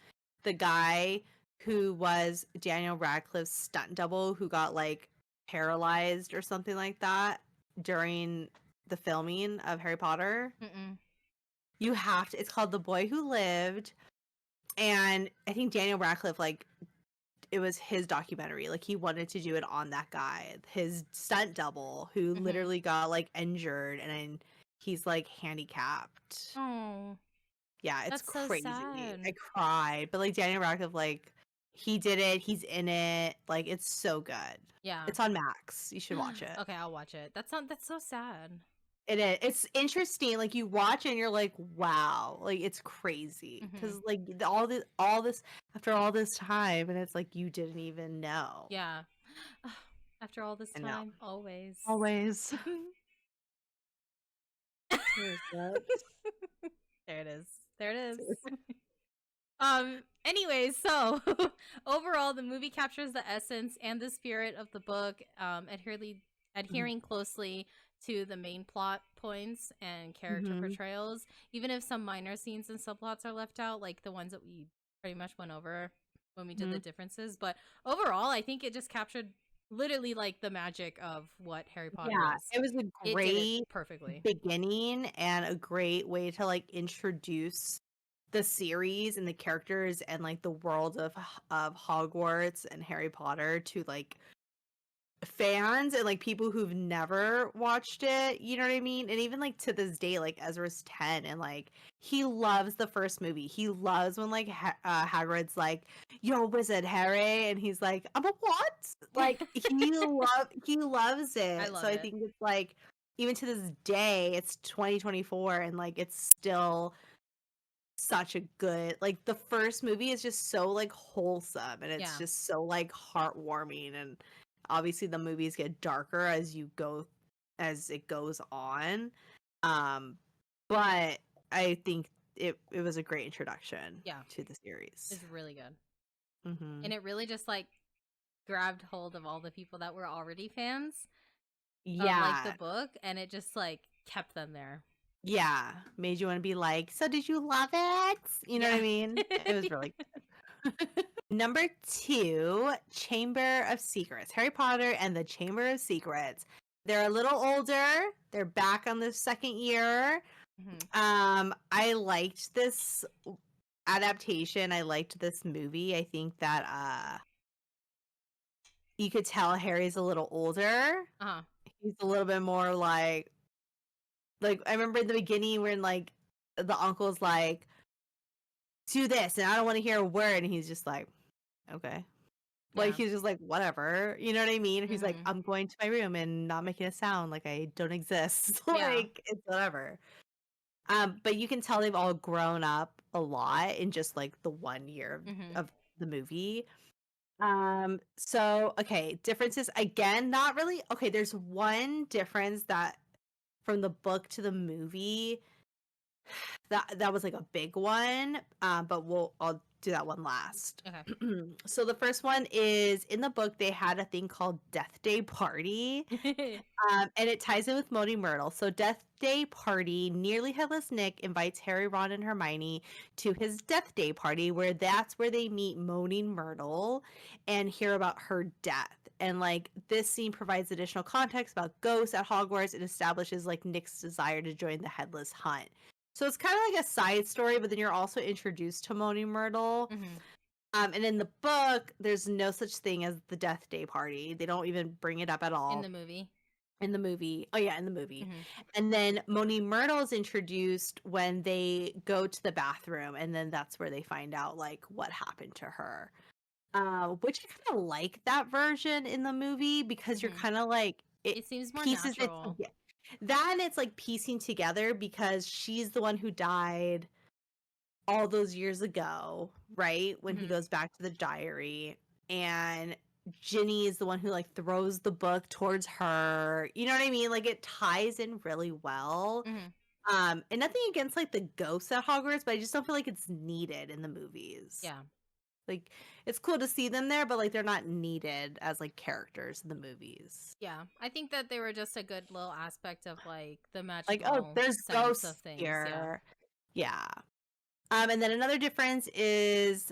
The guy who was Daniel Radcliffe's stunt double who got like paralyzed or something like that during the filming of Harry Potter. Mm-mm. You have to. It's called The Boy Who Lived, and I think Daniel Radcliffe it was his documentary. Like he wanted to do it on that guy, his stunt double, who Mhm. literally got like injured and he's like handicapped. Oh, Yeah, it's that's so crazy. sad. I cried, but like Daniel Radcliffe, like he did it. He's in it. Like it's so good. yeah. It's on Max. You should watch it. Okay, I'll watch it. That's so sad. It is. It's interesting. Like you watch it and you're like, wow, like it's crazy because like all this after all this time, and it's like you didn't even know. Yeah. After all this I know. time, always. Always. There it is. There it is. Anyways, so overall the movie captures the essence and the spirit of the book, adhering closely to the main plot points and character portrayals, even if some minor scenes and subplots are left out, like the ones that we pretty much went over when we did the differences. But overall, I think it just captured literally like the magic of what Harry Potter is. It was a It did great it perfectly. beginning and a great way to like introduce the series and the characters and like the world of Hogwarts and Harry Potter to like fans and like people who've never watched it, you know what I mean? And even like to this day, like Ezra's 10 and like he loves the first movie. He loves when like Hagrid's like, "Yo, wizard Harry," and he's like, "I'm a what?" Like he loves I it. love So I it. think it's like even to this day, it's 2024 and like it's still such a good, like the first movie is just so like wholesome and it's Yeah. just so like heartwarming, and obviously the movies get darker as it goes on, but I think it was a great introduction Yeah. to the series. It's really good. Mm-hmm. And it really just like grabbed hold of all the people that were already fans of like the Yeah, book, and it just like kept them there. yeah, made you want to be like, so did you love it? You know what I mean? It was really good. Number 2, Chamber of Secrets. Harry Potter and the Chamber of Secrets. They're a little older. They're back on the second year. I liked this adaptation. I liked this movie. I think that you could tell Harry's a little older. Uh-huh. He's a little bit more like I remember in the beginning when like the uncle's like, "Do this," and I don't want to hear a word, and he's just like, "Okay." Like, Yeah. he's just like, "Whatever." You know what I mean? He's like, Mhm. "I'm going to my room and not making a sound, like I don't exist." Yeah. Like, it's whatever. But you can tell they've all grown up a lot in just like the 1 year Mhm. of the movie. So okay, differences again, not really. Okay, there's one difference that from the book to the movie that was like a big one. But I'll do that one last. Okay. So the first one is in the book they had a thing called Death Day Party. And it ties in with Moaning Myrtle. So Death Day Party, Nearly Headless Nick invites Harry, Ron, and Hermione to his Death Day Party, where that's where they meet Moaning Myrtle and hear about her death. And like this scene provides additional context about ghosts at Hogwarts. It establishes like Nick's desire to join the Headless Hunt. So it's kind of like a side story, but then you're also introduced to Moaning Myrtle. Mhm. And in the book, there's no such thing as the Death Day Party. They don't even bring it up at all In the movie. in the movie. Oh yeah, in the movie. Mhm. And then Moaning Myrtle is introduced when they go to the bathroom, and then that's where they find out like what happened to her. Which I kind of like that version in the movie because you're Mhm. kind of like It seems more pieces it natural. together. That and it's like piecing together because she's the one who died all those years ago, right? When he Mhm. goes back to the diary, and Ginny is the one who like throws the book towards her. You know what I mean? Like it ties in really well. Mhm. And nothing against like the ghosts at Hogwarts, but I just don't feel like it's needed in the movies. Yeah. Like it's cool to see them there, but like they're not needed as like characters in the movies. Yeah. I think that they were just a good little aspect of like the Like, oh, magical there's sense ghosts of things. Yeah. here. Yeah. And then another difference is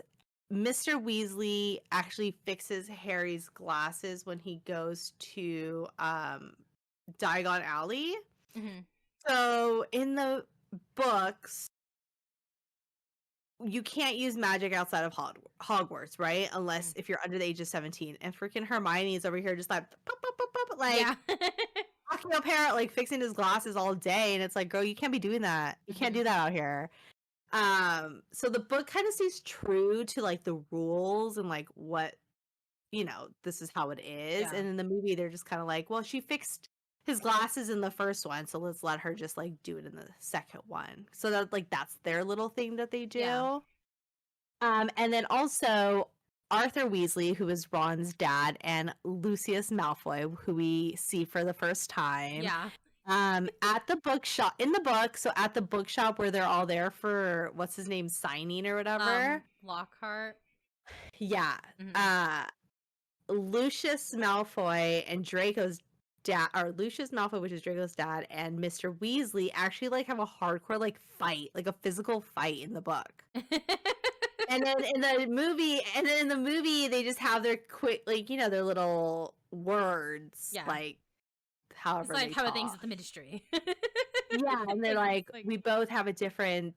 Mr. Weasley actually fixes Harry's glasses when he goes to Diagon Alley. Mhm. So in the books, you can't use magic outside of Hogwarts, right? Unless if you're under the age of 17. And freaking Hermione is over here just like, pop, pop, pop, pop, like Yeah. talking up Harry, like fixing his glasses all day. And it's like, girl, you can't be doing that. You can't do that out here. So the book kind of stays true to like the rules and like what, this is how it is. Yeah. And in the movie, they're just kind of like, well, she fixed his glasses in the first one, so let's let her just like do it in the second one. So that like that's their little thing that they do. Yeah. And then also Arthur Weasley, who is Ron's dad, and Lucius Malfoy, who we see for the first time. Yeah. At the bookshop in the book, so at the bookshop where they're all there for what's his name signing or whatever. Lockhart. Yeah. Mhm. Lucius Malfoy and Draco's dad, or Lucius Malfoy, which is Draco's dad, and Mr. Weasley actually like have a hardcore like fight, like a physical fight in the book. And then in the movie, they just have their quick, like, their little words, Yeah. like however It's like they how are talk. things at the ministry. Yeah, and they're like, It's like we both have a different.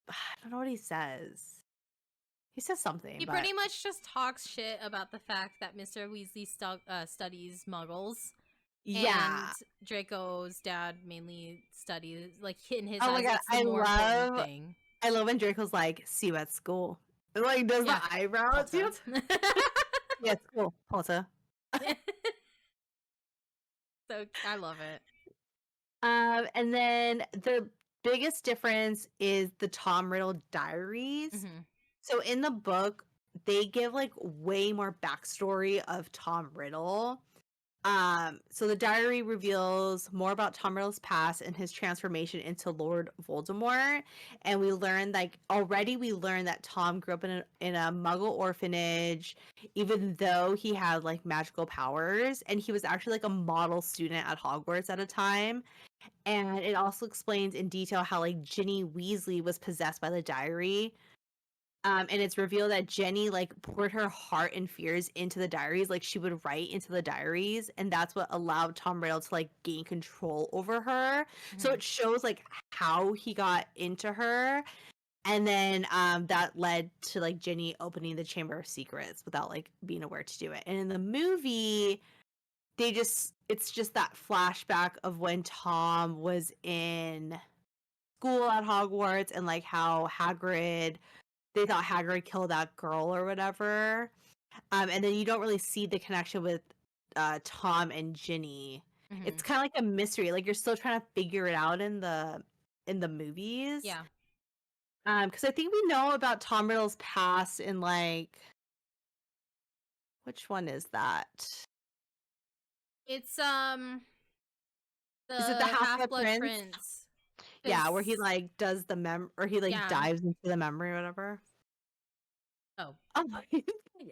I don't know what he says. He says something. He but... pretty much just talks shit about the fact that Mr. Weasley studies muggles. Yeah. And Draco's dad mainly studies, like, in his Oh my eyes, God, it's the more important thing. I love when Draco's like, see you at school. And, like, does Yeah. the eyebrows. You know? Potter. Yeah, it's cool. Potter. So I love it. And then the biggest difference is the Tom Riddle diaries. Mm-hmm. So in the book, they give like way more backstory of Tom Riddle. So the diary reveals more about Tom Riddle's past and his transformation into Lord Voldemort. And we learned that Tom grew up in a Muggle orphanage, even though he had like magical powers, and he was actually like a model student at Hogwarts at a time. And it also explains in detail how like Ginny Weasley was possessed by the diary. And it's revealed that Jenny like poured her heart and fears into the diaries, like she would write into the diaries, and that's what allowed Tom Riddle to like gain control over her. Mm-hmm. So it shows like how he got into her, and then that led to like Jenny opening the Chamber of Secrets without like being aware to do it. And in the movie, it's just that flashback of when Tom was in school at Hogwarts and like how they thought Hagrid killed that girl or whatever. And then you don't really see the connection with Tom and Ginny. Mm-hmm. It's kind of like a mystery. Like you're still trying to figure it out in the movies. Yeah. Because I think we know about Tom Riddle's past in like, which one is that? It's Is it the Half-Blood Prince? Yeah, where he like does the or he like dives into the memory or whatever. Oh,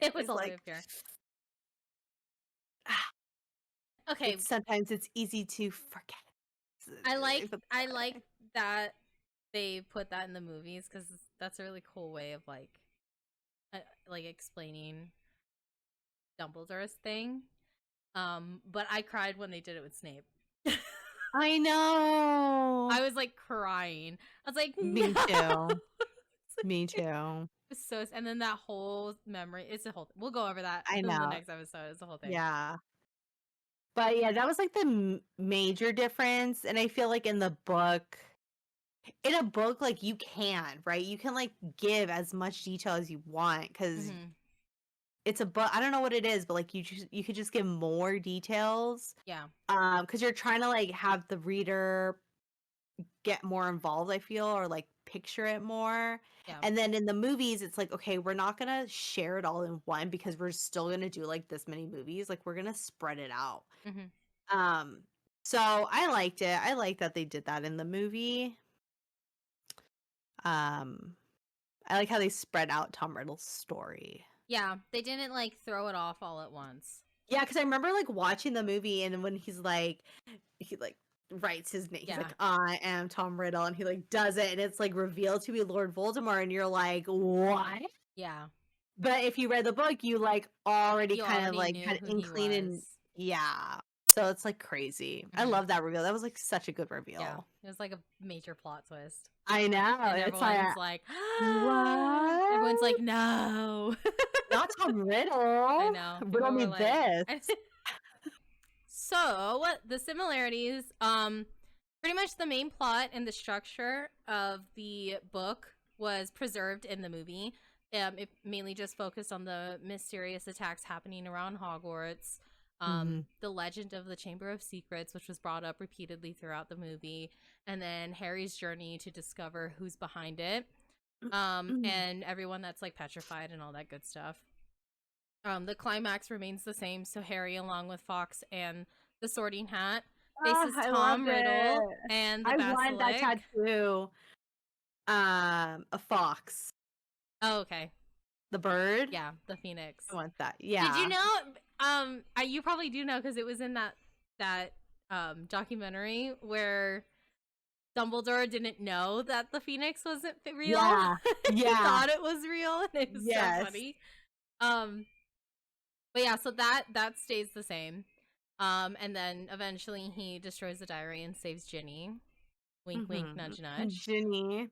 it was all the way like, up here. Okay, sometimes it's easy to forget. I like that they put that in the movies because that's a really cool way of like explaining Dumbledore's thing. But I cried when they did it with Snape. I know. I was like crying. I was like, me no! too. Me too. So, and then that whole memory, it's a whole we'll go over that I in know. the next episode. It's the whole thing. Yeah. But yeah, that was like the major difference. And I feel like in a book, like you can, right? You can like give as much detail as you want because it's a book. I don't know what it is, but like you could just give more details. Yeah. Because you're trying to like have the reader get more involved, I feel, or like picture it more. Yeah. And then in the movies, it's like, okay, we're not gonna share it all in one because we're still gonna do like this many movies. Like we're gonna spread it out. So I liked it. I like that they did that in the movie. I like how they spread out Tom Riddle's story. Yeah, they didn't like throw it off all at once. Yeah, because I remember like watching the movie and when he writes his name. He's like, I am Tom Riddle, and he like does it, and it's like revealed to be Lord Voldemort, and you're like, what? Yeah. But if you read the book, you like already kind of like had inkling, and yeah. So it's like crazy. I love that reveal. That was like such a good reveal. Yeah, it was like a major plot twist. I know. And everyone's like, what? Everyone's like, no, not Tom Riddle. I know. Riddle me this. So the similarities, pretty much the main plot and the structure of the book was preserved in the movie. It mainly just focused on the mysterious attacks happening around Hogwarts, the legend of the Chamber of Secrets, which was brought up repeatedly throughout the movie, and then Harry's journey to discover who's behind it, and everyone that's like petrified and all that good stuff. The climax remains the same, so Harry, along with Fox and the Sorting Hat, faces Tom Riddle and the Basilisk. I want that tattoo. A fox. Oh, okay. The bird? Yeah, the phoenix. I want that. Yeah. Did you know? You probably do know because it was in that documentary where Dumbledore didn't know that the phoenix wasn't real. Yeah. He thought it was real, and it was so funny. But yeah, so that stays the same. And then eventually he destroys the diary and saves Ginny. Wink, wink, nudge, nudge. Ginny.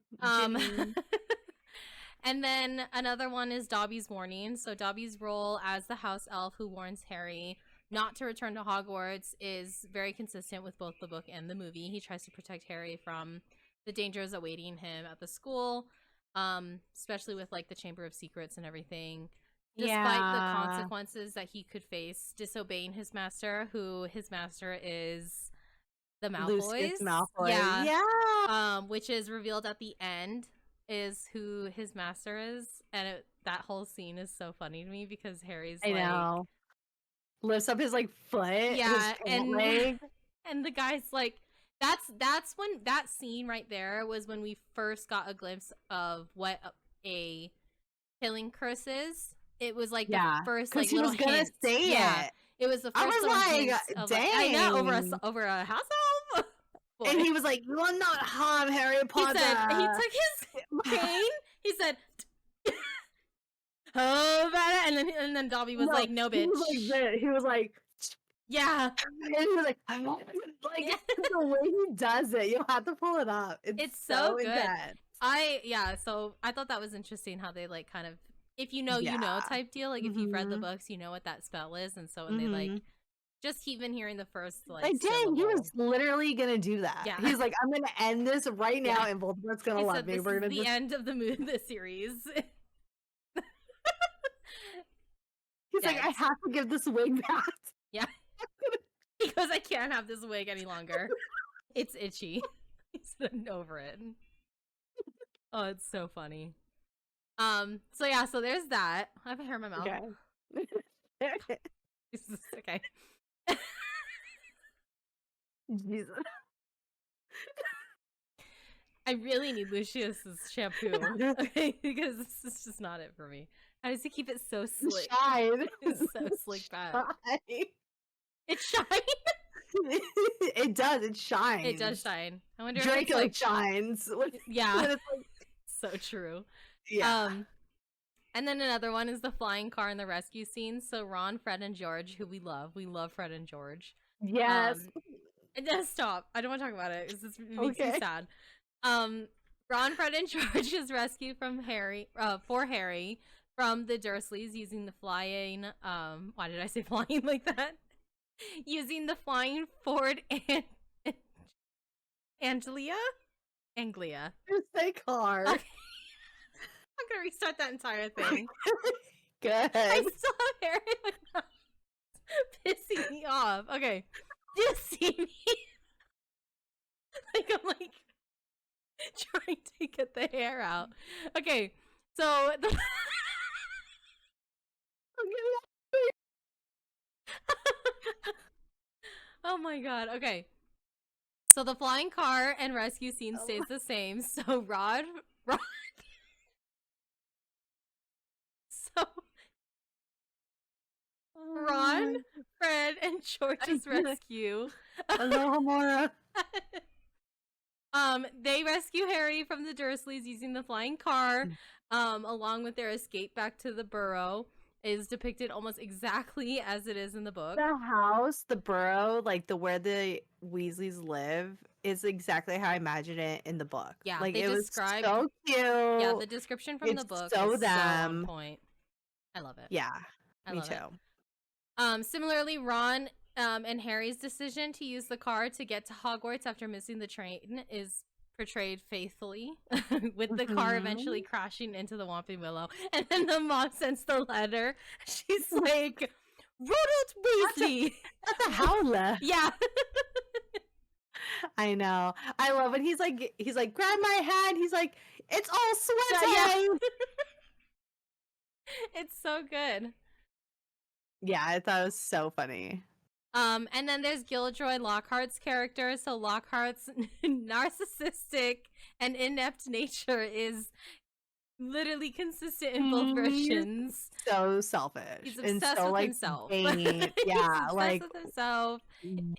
And then another one is Dobby's warning. So Dobby's role as the house elf who warns Harry not to return to Hogwarts is very consistent with both the book and the movie. He tries to protect Harry from the dangers awaiting him at the school, especially with like the Chamber of Secrets and everything. Despite the consequences that he could face disobeying his master, who his master is the Malfoys. Lucius Malfoy. Yeah. Which is revealed at the end is who his master is, and that whole scene is so funny to me because Harry's lifts up his like foot, yeah, his leg. And the guy's like, that's when that scene right there was when we first got a glimpse of what a killing curse is. It was like the first like he little was gonna hint. say it. It was the first. I was like, of, dang, I know, over a house elf. And he was like, "You will not harm Harry Potter." He took his cane. He said, "Oh, and then Dobby was like, no, bitch." He was like, yeah. And he was like, the way he does it, you'll have to pull it up. It's so good. Intense. So I thought that was interesting how they like kind of, if you know, you know type deal. Like if you've read the books, you know what that spell is. And so when they like, just even hearing the first like dang, syllable. he was literally gonna do that. Yeah. He's like, I'm gonna end this right now, and Voldemort's gonna love me. We're gonna the end of the series. He's like, I have to give this wig back. Yeah. Because I can't have this wig any longer. It's itchy. He's been over it. Oh, it's so funny. So there's that. I have a hair in my mouth. Okay. Okay. Jesus. I really need Lucius's shampoo. Okay, because this is just not it for me. How does he keep it so slick? Shine. It's so slick back. Shine. It shines. It does. It shines. It does shine. I wonder Draco if it's like, shines. Yeah. So true. Yeah. And then another one is the flying car and the rescue scene. So Ron, Fred, and George, who we love Fred and George. Yes. Stop. I don't want to talk about it. It makes me sad. Ron, Fred, and George's rescue from Harry from the Dursleys using the flying. Why did I say flying like that? Using the flying Ford and Anglia. Just say car. Okay. I'm gonna restart that entire thing. Good. I still have Harry like pissing me off. Okay. Do you see me? Like I'm like trying to get the hair out. Okay. So the oh my god. Okay. So the flying car and rescue scene stays the same. So Ron, Fred, and George's rescue. Aloha Mora. They rescue Harry from the Dursleys using the flying car, along with their escape back to the burrow. Is depicted almost exactly as it is in the book. The house, the burrow, like where the Weasleys live, is exactly how I imagine it in the book. Yeah, like they it was described, so cute. Yeah, the description from the book so is them. so on point. I love it. Yeah, I me love too. It. Similarly, Ron and Harry's decision to use the car to get to Hogwarts after missing the train is portrayed faithfully, with the car eventually crashing into the Whomping Willow. And then the mom sends the letter. She's like, Ronald Weasley! That's a howler. Yeah. I know. I love it. He's like, grab my hand. He's like, it's all sweating. Yeah. It's so good. Yeah, I thought it was so funny. And then there's Gilderoy Lockhart's character. So Lockhart's narcissistic and inept nature is literally consistent in both versions. So selfish. He's obsessed so, with himself. Yeah, He's like obsessed with himself.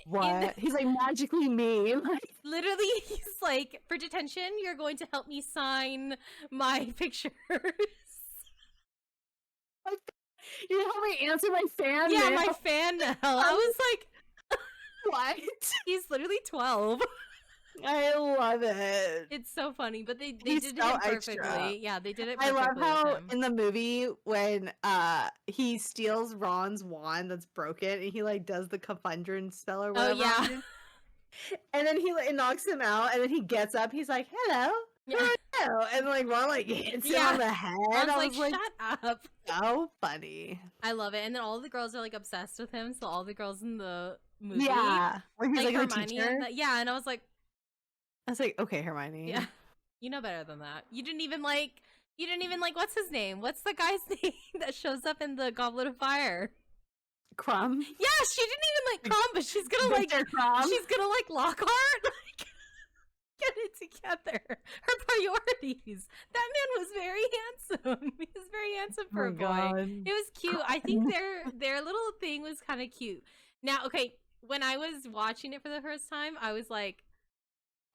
What? He's like magically me. Literally, he's like, for detention, you're going to help me sign my pictures. You help me answer my fan Yeah, mail. my fan mail. I was like, what? He's literally 12. I love it. It's so funny, but they He's did so him extra. perfectly. Yeah, they did it I perfectly love with how him. in the movie when he steals Ron's wand that's broken and he like does the Confundrent spell or Oh whatever yeah. on him. And then he like knocks him out and then he gets up, he's like, hello. Yeah. Hello. And like Ron like hits him on the head. Ron's I like, was like, shut up. so funny. I love it. And then all the girls are like obsessed with him. So all the girls in the movie, Yeah. When he's like, the Hermione teacher. and yeah, and I was like, okay, Hermione. yeah, you know better than that. You didn't even like what's his name? What's the guy's name that shows up in the Goblet of Fire? Crumb. Yeah, she didn't even like Crumb, but she's gonna like Crumb. she's gonna like Lockhart. Like, get it together. Her priorities. That man was very handsome. He was very handsome for a boy. God. It was cute. I think their little thing was kind of cute. Now, okay, when I was watching it for the first time, I was like,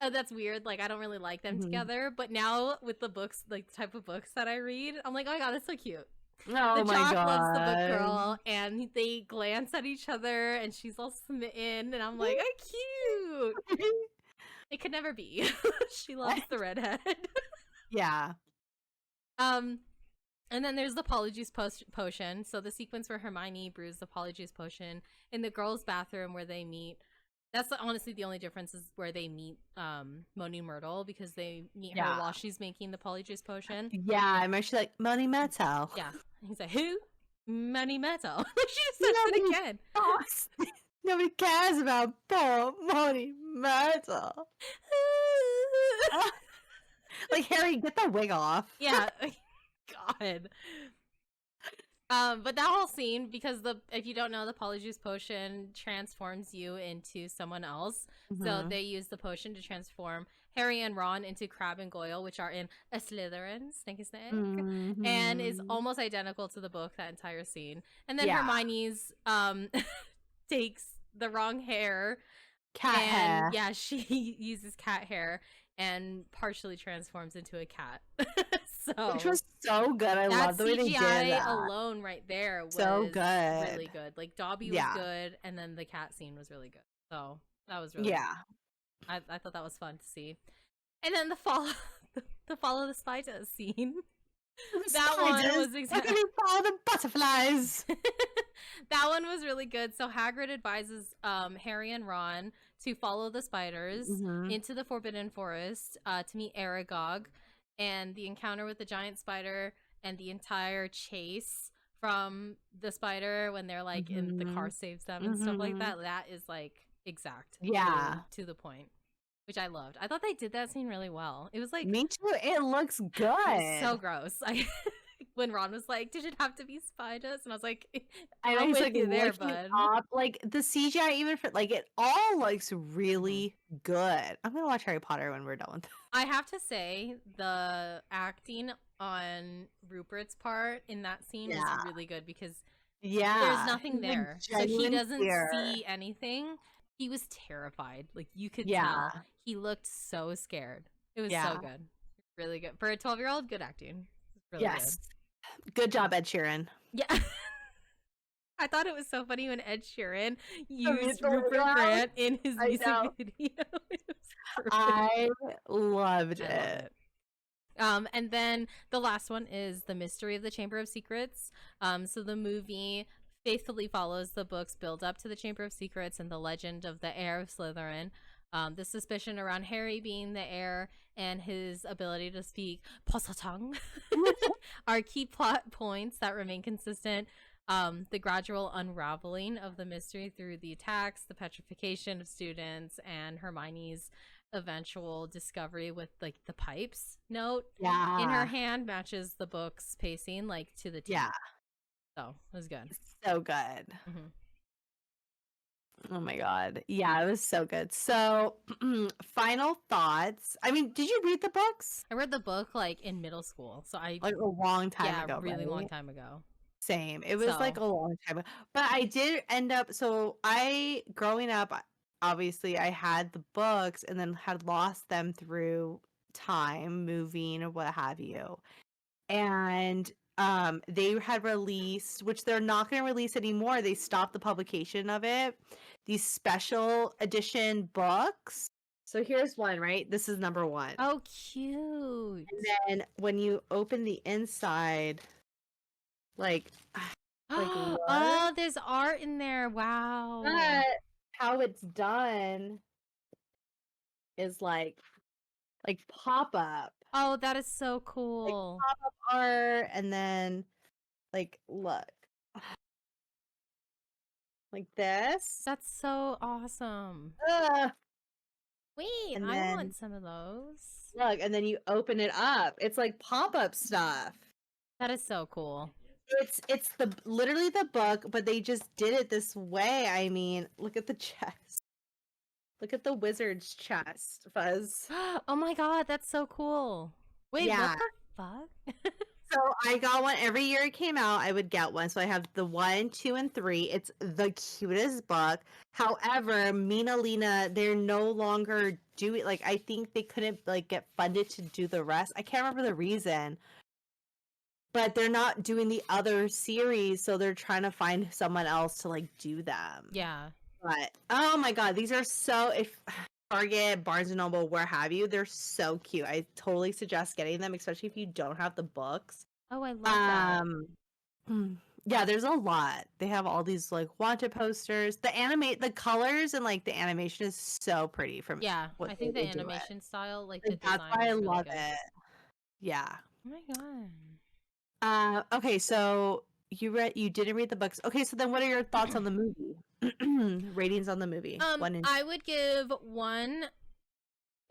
oh, that's weird. Like, I don't really like them together. But now with the books, like the type of books that I read, I'm like, oh my god, that's so cute. Oh The my Jock god. loves the book girl, and they glance at each other, and she's all smitten, and I'm like, oh, cute. It could never be. She loves the redhead. Yeah. And then there's the Polyjuice potion. So the sequence where Hermione brews the Polyjuice potion in the girls' bathroom where they meet. That's honestly the only difference is where they meet Moni Myrtle, because they meet her while she's making the Polyjuice potion. Yeah, I'm actually like, Moni Myrtle. Yeah. And he's like, who? Moni Myrtle. She just says it again. Nobody cares about poor Moni Myrtle. Like, Harry, get the wig off. Yeah. God. But that whole scene, because if you don't know, the Polyjuice potion transforms you into someone else. So they use the potion to transform Harry and Ron into Crabbe and Goyle, which are in a Slytherin, Stinky Snake, and is almost identical to the book, that entire scene. And then Hermione's takes the wrong hair. Cat hair. Yeah, she uses cat hair and partially transforms into a cat. Which was so good. I love the way they did that. Alone right there was so good. Really good. Like Dobby was good, and then the cat scene was really good. So that was really good. I thought that was fun to see. And then the follow the spiders scene. That one was exactly. Follow the butterflies. That one was really good. So Hagrid advises Harry and Ron to follow the spiders into the Forbidden Forest to meet Aragog, and the encounter with the giant spider and the entire chase from the spider when they're like in the car saves them and stuff like that. That is like exact. To the point, which I loved. I thought they did that scene really well. It was like, me too. It looks good. It was so gross. When Ron was like, "Did it have to be spiders?" And I was like, "I'm with you there, bud." Like the CGI, even for like it all looks really good. I'm gonna watch Harry Potter when we're done with it. I have to say, the acting on Rupert's part in that scene is really good, because there's nothing there, so he doesn't see anything. He was terrified. Like, you could tell. He looked so scared. It was so good. Really good. For a 12-year-old, good acting. Really good. Good job, Ed Sheeran. Yeah. I thought it was so funny when Ed Sheeran used Rupert Grant in his music video. I loved it. Loved it. And then the last one is The Mystery of the Chamber of Secrets. So the movie faithfully follows the books build up to the Chamber of Secrets and the legend of the heir of Slytherin. The suspicion around Harry being the heir and his ability to speak Posatong are key plot points that remain consistent. The gradual unraveling of the mystery through the attacks, the petrification of students, and Hermione's eventual discovery with like the pipes note in her hand matches the book's pacing like to the T. So it was good. So good. Oh my god. Yeah, it was so good. So final thoughts. I mean, did you read the books? I read the book like in middle school. So I like a long time ago. Really long time ago. Same. It was like a long time ago. But I did end up, so I, growing up, obviously I had the books and then had lost them through time, moving or what have you. And they had released, which they're not going to release anymore. They stopped the publication of it. These special edition books. So here's one, right? This is number 1. Oh, cute. And then when you open the inside, like look. Oh, there's art in there. Wow. But how it's done is like pop up. Oh, that is so cool. Pop up art, and then like look. Like this. That's so awesome. Ugh. Wait, And I then- want some of those. Look, and then you open it up. It's like pop-up stuff. That is so cool. It's literally the book, but they just did it this way. I mean, look at the chest. Look at the wizard's chest, Fuzz. Oh my god, that's so cool. Wait, Yeah. what the fuck? So I got one every year it came out. I would get one. So I have the 1, 2, and 3. It's the cutest book. However, Mina Lena, they're no longer doing like I think they couldn't like get funded to do the rest. I can't remember the reason. But they're not doing the other series, so they're trying to find someone else to like do them. Yeah. But oh my god, these are so if Target, Barnes and Noble, where have you, they're so cute. I totally suggest getting them, especially if you don't have the books. Oh, I love that. Yeah, there's a lot. They have all these like wanted posters. The colors and like the animation is so pretty from Yeah, what I think they the do it. animation style, like the And that's design why I is really love good. it. Yeah. Oh my god. Okay, so you didn't read the books. Okay, so then what are your thoughts on the movie? Ratings on the movie. 1 and I would give 1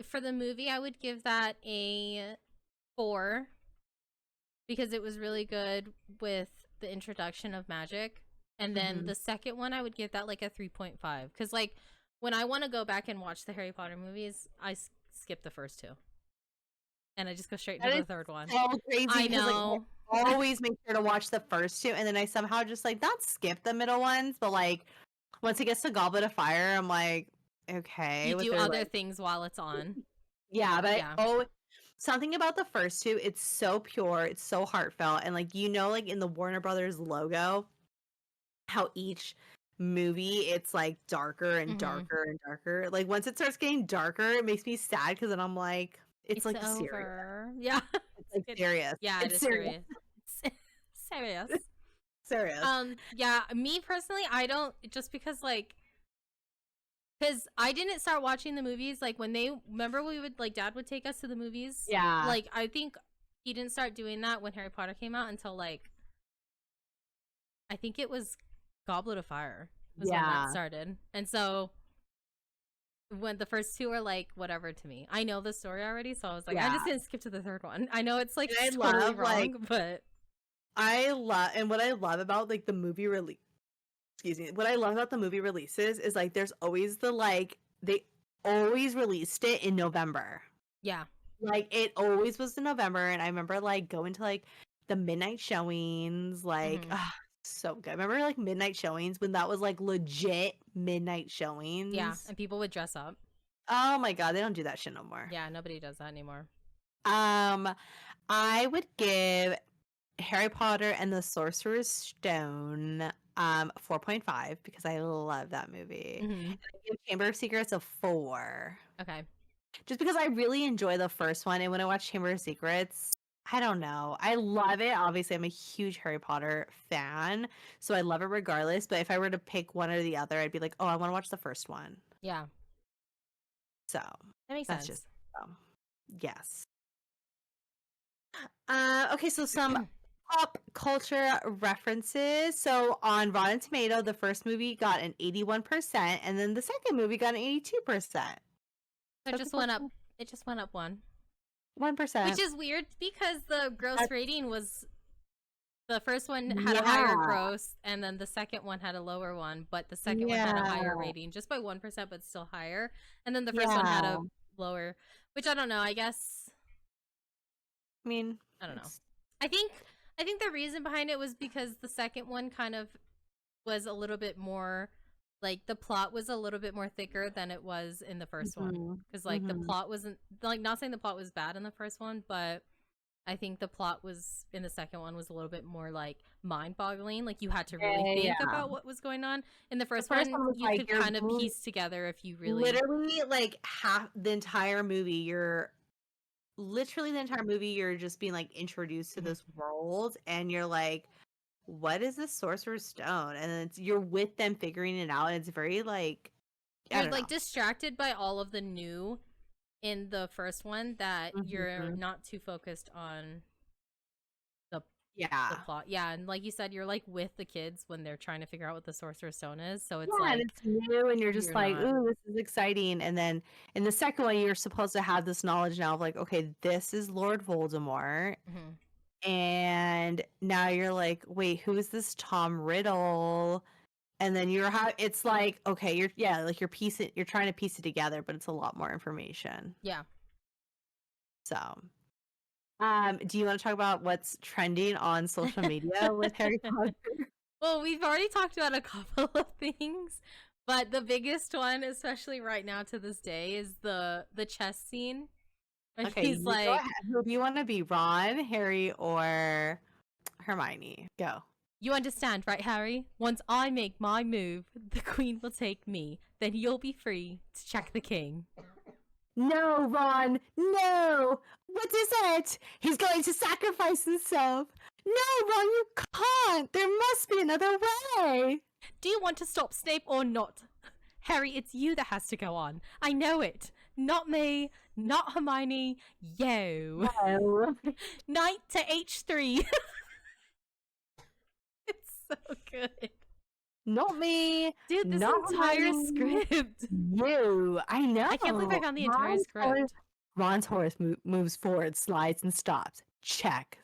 for the movie. I would give that a 4 because it was really good with the introduction of magic. And then the second one, I would give that like a 3.5 because like when I want to go back and watch the Harry Potter movies, I skip the first 2. And I just go straight That to the is third one. so crazy. I 'cause, like, know. I always make sure to watch the first 2, and then I somehow just like not skip the middle ones, but like once it gets to Goblet of Fire, I'm like, okay. You with do their, other like- things while it's on. yeah, but Yeah. something about the first 2, it's so pure, it's so heartfelt, and like like in the Warner Brothers logo, how each movie it's like darker and Mhm. darker and darker. Like once it starts getting darker, it makes me sad because then I'm like, it's like serious. over. Yeah. It's like It- serious. Yeah, it's it is serious. Serious. Serious. Yeah, me personally, I don't just because because I didn't start watching the movies like when they remember we would like dad would take us to the movies. Yeah. Like I think he didn't start doing that when Harry Potter came out until like I think it was Goblet of Fire was when that started. And so when the first 2 are like whatever to me. I know the story already, so I was like, I'm just gonna skip to the third one. I know it's like And I totally love, like, wrong, but what I love about like the movie release, excuse me, what I love about the movie releases is like there's always they always released it in November. yeah. Like it always was in November, and I remember like going to like the midnight showings, like so good. I remember like midnight showings when that was like legit midnight showings. Yeah, and people would dress up. Oh my god, they don't do that shit no more. Yeah, nobody does that anymore. I would give Harry Potter and the Sorcerer's Stone 4.5 because I love that movie. Mhm. And I give Chamber of Secrets a 4. Okay. Just because I really enjoy the first one, and when I watch Chamber of Secrets, I don't know. I love it. Obviously, I'm a huge Harry Potter fan, so I love it regardless. But if I were to pick one or the other, I'd be like, oh, I want to watch the first one. Yeah, So that makes that's sense. just yes. Okay, so some pop culture references. So on Rotten Tomato, the first movie got an 81%, and then the second movie got an 82%. So it just went up. It just went up 1, 1%. which is weird because the gross rating was the first one had a higher gross, and then the second one had a lower one. But the second one had a higher rating, just by 1%, but still higher. And then the first one had a lower, which I don't know. I guess I mean, I don't know. I think the reason behind it was because the second one kind of was a little bit more like the plot was a little bit more thicker than it was in the first one, because like the plot wasn't like, not saying the plot was bad in the first one, but I think the plot was in the second one was a little bit more like mind-boggling. Like you had to really think about what was going on. In the first first one, one was you like could you're kind of piece together if you really. literally like half the entire movie. You're just being like introduced to this world, and you're like, what is this Sorcerer's Stone? And then you're with them figuring it out, and it's very like You're like distracted by all of the new in the first one that you're not too focused on the plot. Yeah, and like you said, you're like with the kids when they're trying to figure out what the Sorcerer's Stone is. So it's like and it's new, and you're just like, not... ooh, this is exciting. And then in the second one, you're supposed to have this knowledge now of like, okay, this is Lord Voldemort. And now you're like, wait, who is this Tom Riddle? And then it's like, okay, you're trying to piece it together, but it's a lot more information. Yeah. So, do you want to talk about what's trending on social media with Harry Potter? Well, we've already talked about a couple of things, but the biggest one, especially right now to this day, is the chess scene. Okay, he's like, who do you want to be, Ron, Harry, or Hermione? Go. You understand, right, Harry? Once I make my move, the Queen will take me. Then you'll be free to check the King. No, Ron, no! What is it? He's going to sacrifice himself. No, Ron, you can't! There must be another way! Do you want to stop Snape or not? Harry, it's you that has to go on. I know it. Not me, not Hermione, you. No. Knight to H3. It's so good. Not me. Dude, this not entire Hermione. script. You. I know. I can't believe I found the entire script. Ron's horse moves forward, slides, and stops. Check.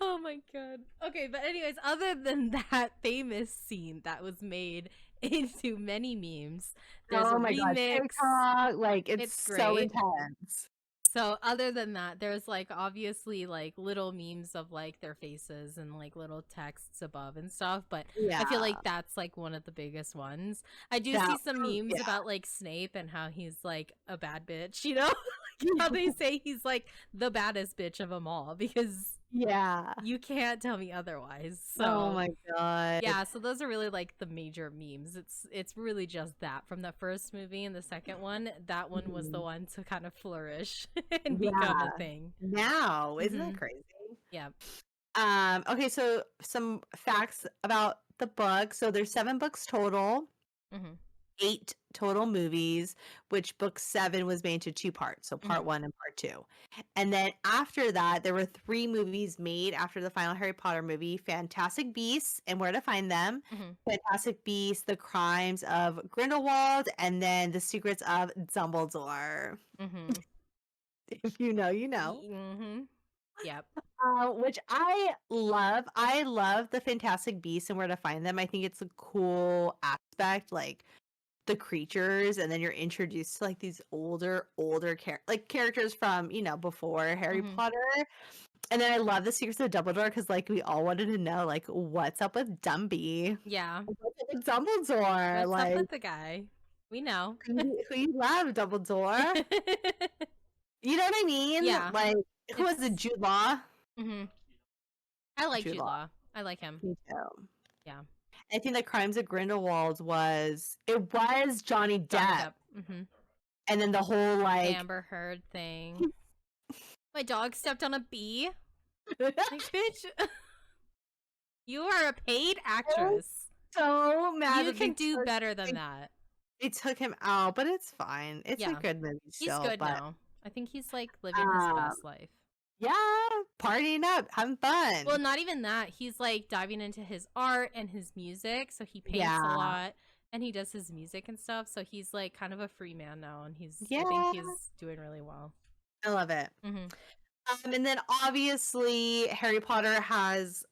Oh my god. Okay, but anyways, other than that famous scene that was made into many memes, there's a remix. God, TikTok, like it's so intense. So other than that, there's like obviously like little memes of like their faces and like little texts above and stuff, but I feel like that's like one of the biggest ones. I do see some memes about like Snape and how he's like a bad bitch, you know? Like how they say he's like the baddest bitch of them all, because you can't tell me otherwise. So oh my god. Yeah, so those are really like the major memes. It's really just that from the first movie and the second one. That one was the one to kind of flourish and become a thing. Now, isn't that crazy? Yeah. Okay, so some facts about the book. So there's 7 books total. 8 total movies, which book 7 was made into 2 parts, so part 1 and part 2. And then after that, there were 3 movies made after the final Harry Potter movie: Fantastic Beasts and Where to Find Them, Fantastic Beasts: The Crimes of Grindelwald, and then The Secrets of Dumbledore. If you know, you know. Yep. Which I love. I love the Fantastic Beasts and Where to Find Them. I think it's a cool aspect, like the creatures, and then you're introduced to like these older characters from, you know, before Harry Potter. And then I love the Secrets of Dumbledore because like we all wanted to know like what's up with Dumby. Yeah. What's up with Dumbledore? What's up with the guy? We know. Who you love, Dumbledore? You know what I mean? Yeah. Like who was it? Jude Law. I like Jude Law. I like him. Me too. Yeah. I think The Crimes of Grindelwald was Johnny Depp. And then the whole like Amber Heard thing. My dog stepped on a bee. Like, bitch, you are a paid actress. So mad. You can do better than that. They took him out, but it's fine. It's a good movie still. He's good now. I think he's like living his best life. Yeah, partying up, having fun. Well, not even that. He's like diving into his art and his music. So he paints a lot and he does his music and stuff. So he's like kind of a free man now, and I think he's doing really well. I love it. And then obviously Harry Potter has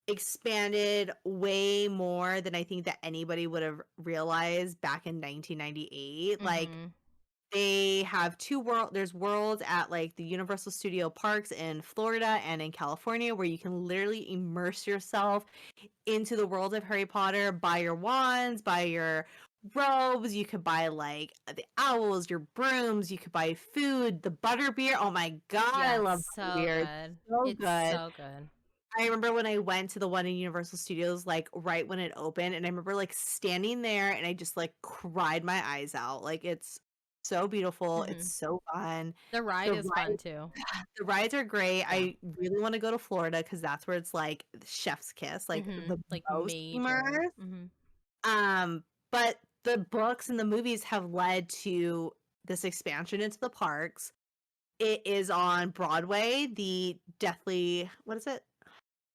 expanded way more than I think that anybody would have realized back in 1998. Like they have there's worlds at like the Universal Studio Parks in Florida and in California where you can literally immerse yourself into the world of Harry Potter, buy your wands, buy your robes, you could buy like the owls, your brooms, you could buy food, the butterbeer. Oh my god, I Yeah, love so butterbeer. good. So It's good. so good. I remember when I went to the one in Universal Studios, like right when it opened, and I remember like standing there and I just like cried my eyes out. Like it's so beautiful. It's so fun. The ride The is fun too. the rides are great. Yeah. I really want to go to Florida because that's where it's like the chef's kiss, like the Like most major. immersed. But the books and the movies have led to this expansion into the parks. It is on Broadway, the Deathly, what is it?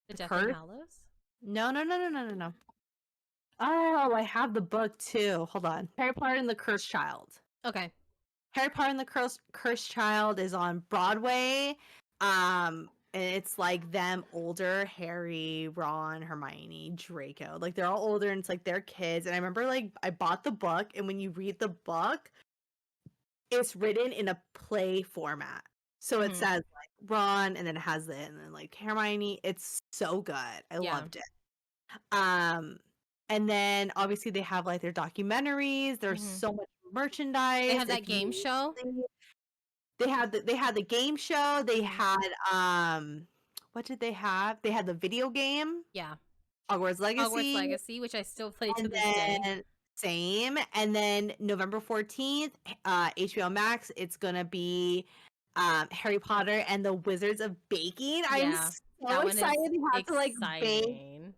The The Deathly Curse? Hallows? No. Oh, I have the book too. Hold on. Harry Potter and the Cursed Child. Okay. Harry Potter and the Cursed Child is on Broadway. And it's like them older, Harry, Ron, Hermione, Draco. Like they're all older and it's like they're kids. And I remember like I bought the book, and when you read the book, it's written in a play format. So it says like Ron, and then it has and then like Hermione. It's so good. I loved it. And then obviously they have like their documentaries. There's so much merchandise. They have that game show. They had the game show. They had what did they have? They had the video game. Yeah. Hogwarts Hogwarts Legacy, which I still play to and this day. then same. And then November 14th, HBO Max, it's gonna be Harry Potter and the Wizards of Baking. I'm Yeah, so excited to have to like bake. exciting.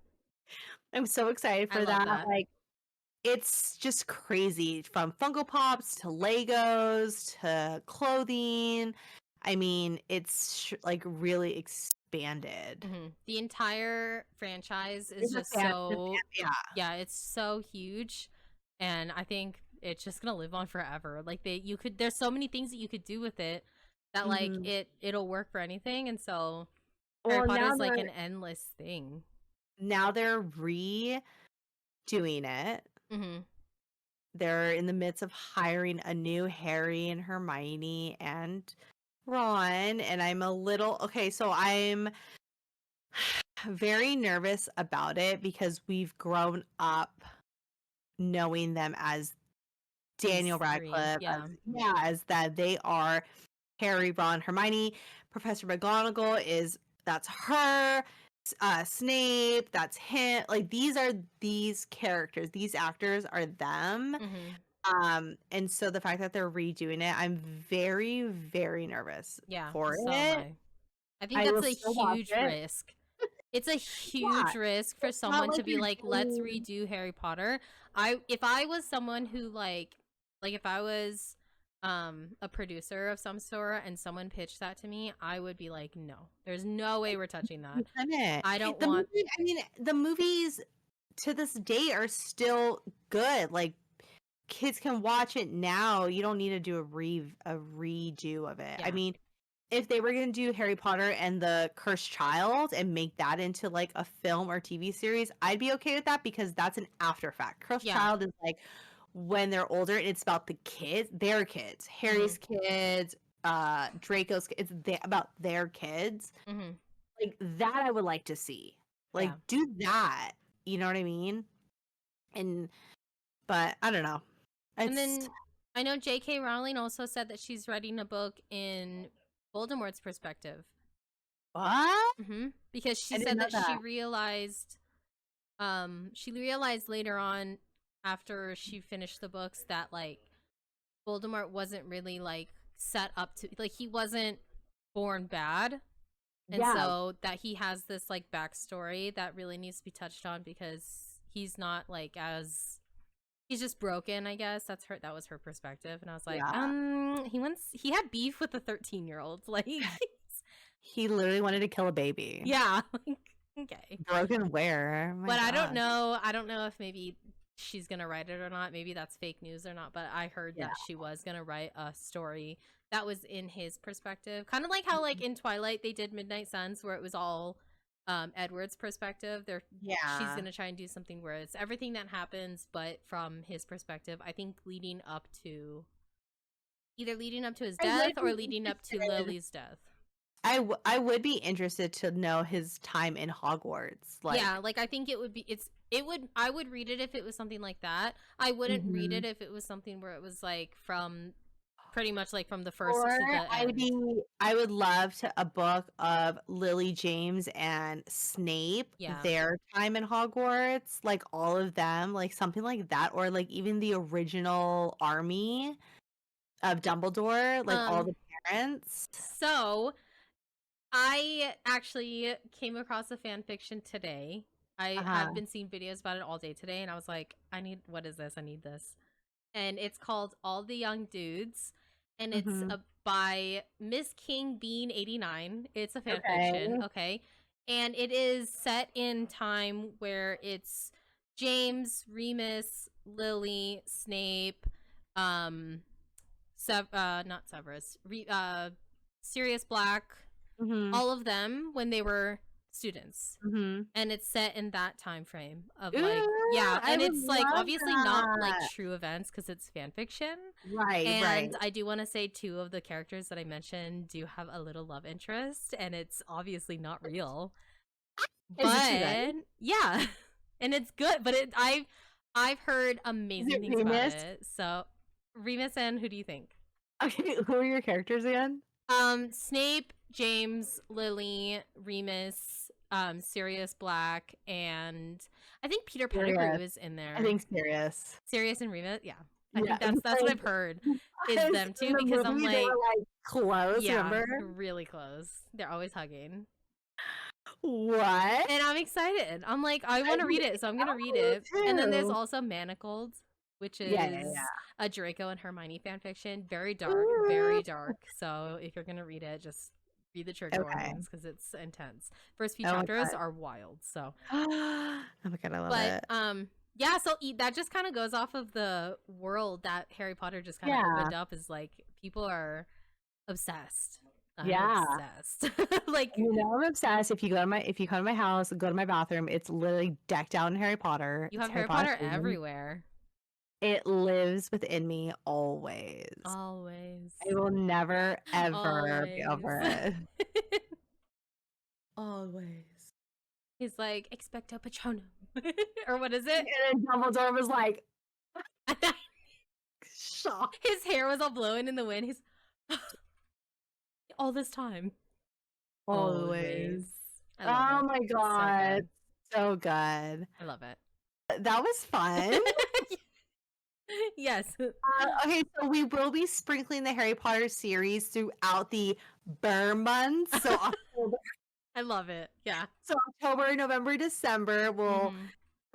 I'm so excited I for love that. that. Like it's just crazy, from Funko Pops to Legos to clothing. I mean, it's like really expanded. The entire franchise is It's a just fan- so yeah. it's so huge, and I think it's just gonna live on forever. Like there's so many things that you could do with it that like it'll work for anything, and so Harry Potter's like an endless thing. Now they're redoing it. They're in the midst of hiring a new Harry and Hermione and Ron, and I'm a little so I'm very nervous about it because we've grown up knowing them as Daniel Radcliffe, as that they are Harry, Ron, Hermione. Professor McGonagall that's her. Snape, that's him. Like these characters, these actors are them. And so the fact that they're redoing it, I'm very, very nervous for it. I think that's a huge risk. It's a huge risk for someone to be like, let's redo Harry Potter. If I was someone who like if I was a producer of some sort and someone pitched that to me, I would be like, no, there's no way we're touching that. I don't want. I mean, the movies to this day are still good. Like kids can watch it now. You don't need to do a redo of it. I mean, if they were going to do Harry Potter and the Cursed Child and make that into like a film or TV series, I'd be okay with that because that's an after fact. Cursed Child is like when they're older and it's about the kids, their kids, Harry's kids, Draco's kids. It's about their kids. Like that I would like to see. Like do that. You know what I mean? But I don't know. And then I know J.K. Rowling also said that she's writing a book in Voldemort's perspective. What? Because she said that she realized later on after she finished the books that like Voldemort wasn't really like set up to, like, he wasn't born bad, and so that he has this like backstory that really needs to be touched on because he's not like he's just broken, I guess. That was her perspective. And I was like, he had beef with a 13-year-old. Like he literally wanted to kill a baby. Yeah. Like, okay. Broken where? But God. I don't know if maybe she's gonna write it or not. Maybe that's fake news or not. But I heard that she was gonna write a story that was in his perspective. Kind of like how like in Twilight they did Midnight Suns, where it was all Edward's perspective. She's gonna try and do something where it's everything that happens but from his perspective. I think leading up to his death or leading up to Lily's death. I would be interested to know his time in Hogwarts. Like I think it would be I would read it if it was something like that. I wouldn't read Mhm. it if it was something where it was like from pretty much like from the first Or to the end. I would love a book of Lily James and Snape, Yeah. their time in Hogwarts, like all of them, like something like that, or like even the original army of Dumbledore, like all Um the parents. so I actually came across a fan fiction today. I Uh-huh. have been seeing videos about it all day today, and I was like, what is this? I need this. And it's called All the Young Dudes, and it's Mhm. by Miss King Bean 89. It's a fan Okay. fiction, okay? And it is set in time where it's James, Remus, Lily, Snape, um, not Severus, Sirius Black, Mhm. all of them when they were students. Mhm. And it's set in that time frame of like, Ooh, yeah, I and would it's like love obviously not like that. true events because it's fan fiction. Right, right. And I do want to say 2 of the characters that I mentioned do have a little love interest, and it's obviously not real. Is it too good? But yeah, and it's good. But I've heard Is amazing it things about Remus? it. So Remus, and who do you think? Okay, who are your characters again? Snape, James, Lily, Remus, Sirius Black, and I think Peter Pettigrew Sirius. is in there. I think Sirius. Sirius and Remus, yeah. I Yeah, think that's what like, I've heard is because them too, in the because I'm movie, they like, were, like, close, yeah, remember? really close. They're always hugging. What? And I'm excited. I'm like, I I want to read mean, it, so I'm gonna read I it. And then there's too. also Manacled, which Yeah, is yeah, a Draco and Hermione fanfiction. Very yeah. dark, Ooh. very dark. So if you're gonna read it, just read the trigger Okay. warnings because it's intense. First few Oh my chapters god. are wild. So, Oh my god, I love but it. yeah. So that just kind of goes off of the world that Harry Potter just kind of Yeah. opened up. Is like people are obsessed. I'm Yeah. obsessed. Like, You know I'm obsessed. If you come to my house, go to my bathroom, it's literally decked out in Harry Potter. you It's have Harry Potter themed. everywhere. It lives within me always. Always. I will never ever be over Always. it. Always. He's like, expecto patronum. Or what is it? And then Dumbledore was like, shocked. His hair was all blowing in the wind. He's all this time. Always. I love Oh it. my It's god. So good. I love it. That was fun. Yes. Okay, so we will be sprinkling the Harry Potter series throughout the burr months. So I love it. Yeah. So October, November, December, we'll Mhm.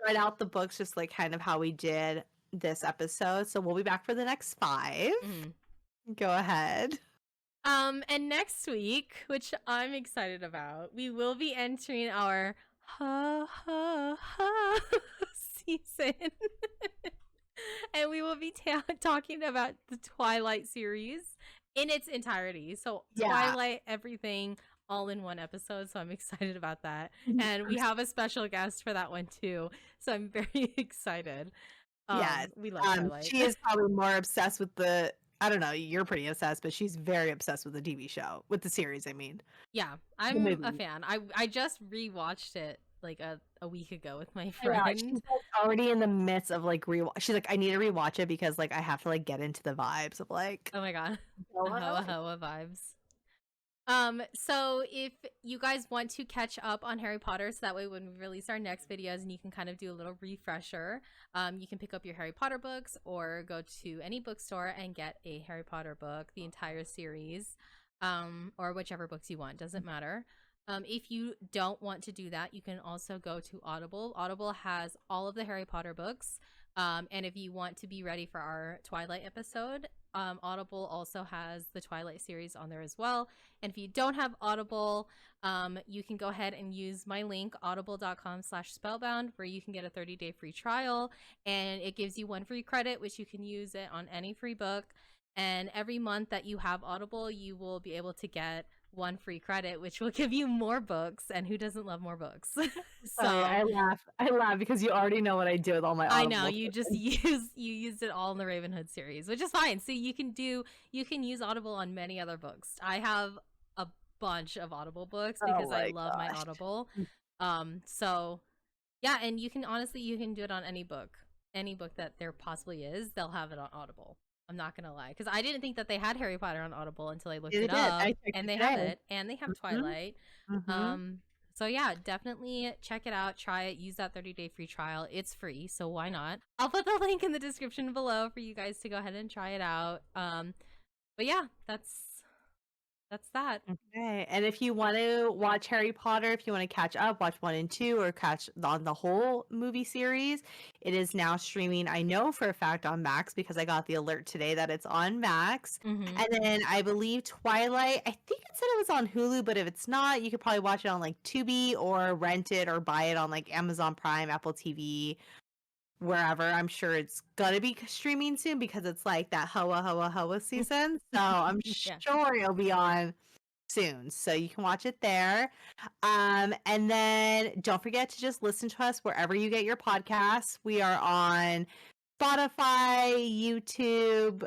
write out the books just like kind of how we did this episode. So we'll be back for the next 5. Mhm. Go ahead. And next week, which I'm excited about, we will be entering our season. And we will be talking about the Twilight series in its entirety. So Yeah. Twilight, everything, all in one episode. So I'm excited about that. And we have a special guest for that one too. So I'm very excited. Yes. We love Twilight. She is probably more obsessed with the, I don't know, you're pretty obsessed, but she's very obsessed with the TV show, with the series, I mean. Yeah, The I'm a movie. fan. I just rewatched it like a week ago with my Yeah, friend. she's like already in the midst of like she's like, I need to rewatch it because like I have to like get into the vibes of like Oh my god. Hello. Hoa vibes. So if you guys want to catch up on Harry Potter, so that way when we release our next videos and you can kind of do a little refresher, you can pick up your Harry Potter books or go to any bookstore and get a Harry Potter book, the entire series, or whichever books you want, doesn't matter. If you don't want to do that, you can also go to Audible. Audible has all of the Harry Potter books. And if you want to be ready for our Twilight episode, Audible also has the Twilight series on there as well. And if you don't have Audible, you can go ahead and use my link, audible.com/spellbound, where you can get a 30-day free trial. And it gives you 1 free credit, which you can use it on any free book. And every month that you have Audible, you will be able to get 1 free credit, which will give you more books. And who doesn't love more books? So I laugh because you already know what I do with all my I know Audible you just used it all in the Ravenhood series, which is fine. So you can use Audible on many other books. I have a bunch of Audible books because I love my gosh. Audible. So Yeah, and you can do it on any book that there possibly is. They'll have it on Audible. I'm not gonna lie, because I didn't think that they had Harry Potter on Audible until I looked They it did. up, I checked and it they have today. it, and they have Mhm. Twilight. Mhm. So yeah, definitely check it out, try it, use that 30-day free trial. It's free, so why not? I'll put the link in the description below for you guys to go ahead and try it out. But yeah, that's that. Okay. And if you want to watch Harry Potter, if you want to catch up, watch 1 and 2 or catch on the whole movie series, it is now streaming, I know for a fact, on Max because I got the alert today that it's on Max. Mm-hmm. And then I believe Twilight, I think it said it was on Hulu, but if it's not, you could probably watch it on like Tubi or rent it or buy it on like Amazon Prime, Apple TV, wherever. I'm sure it's gonna be streaming soon because it's like that hoa season. So I'm Yeah. sure it'll be on soon. So you can watch it there. And then don't forget to just listen to us wherever you get your podcasts. We are on Spotify, YouTube,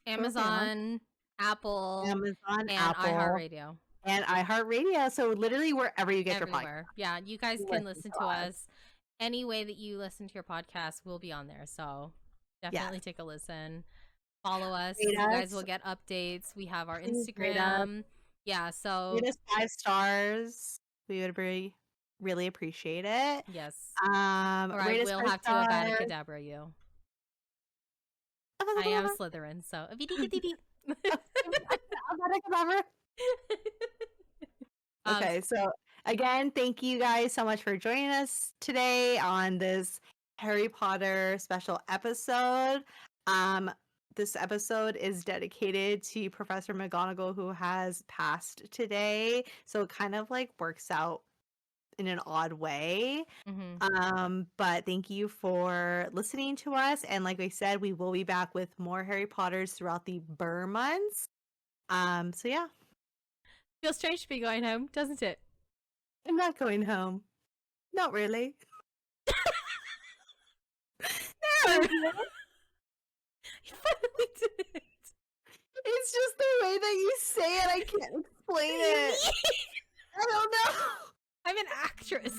Amazon, Apple, Amazon, and Apple, iHeartRadio. and iHeartRadio. So literally wherever you get your podcast. Everywhere. Yeah, you guys can listen to us. Any way that you listen to your podcast will be on there. So definitely take a listen. Follow us. Rate You guys us. will get updates. We have our Please rate us. Instagram. Yeah, so Rate us 5 stars. We would really appreciate it. yes. Or Or I will have to Avada Kedavra you. I am Slytherin, so Okay, so again, thank you guys so much for joining us today on this Harry Potter special episode. This episode is dedicated to Professor McGonagall, who has passed today, so it kind of like works out in an odd way. But thank you for listening to us, and like I said, we will be back with more Harry Potters throughout the Burr months. So yeah, Feels strange to be going home, doesn't it? I'm not going home. Not really. No. You finally did it. It's just the way that you say it. I can't explain it. I don't know. I'm an actress.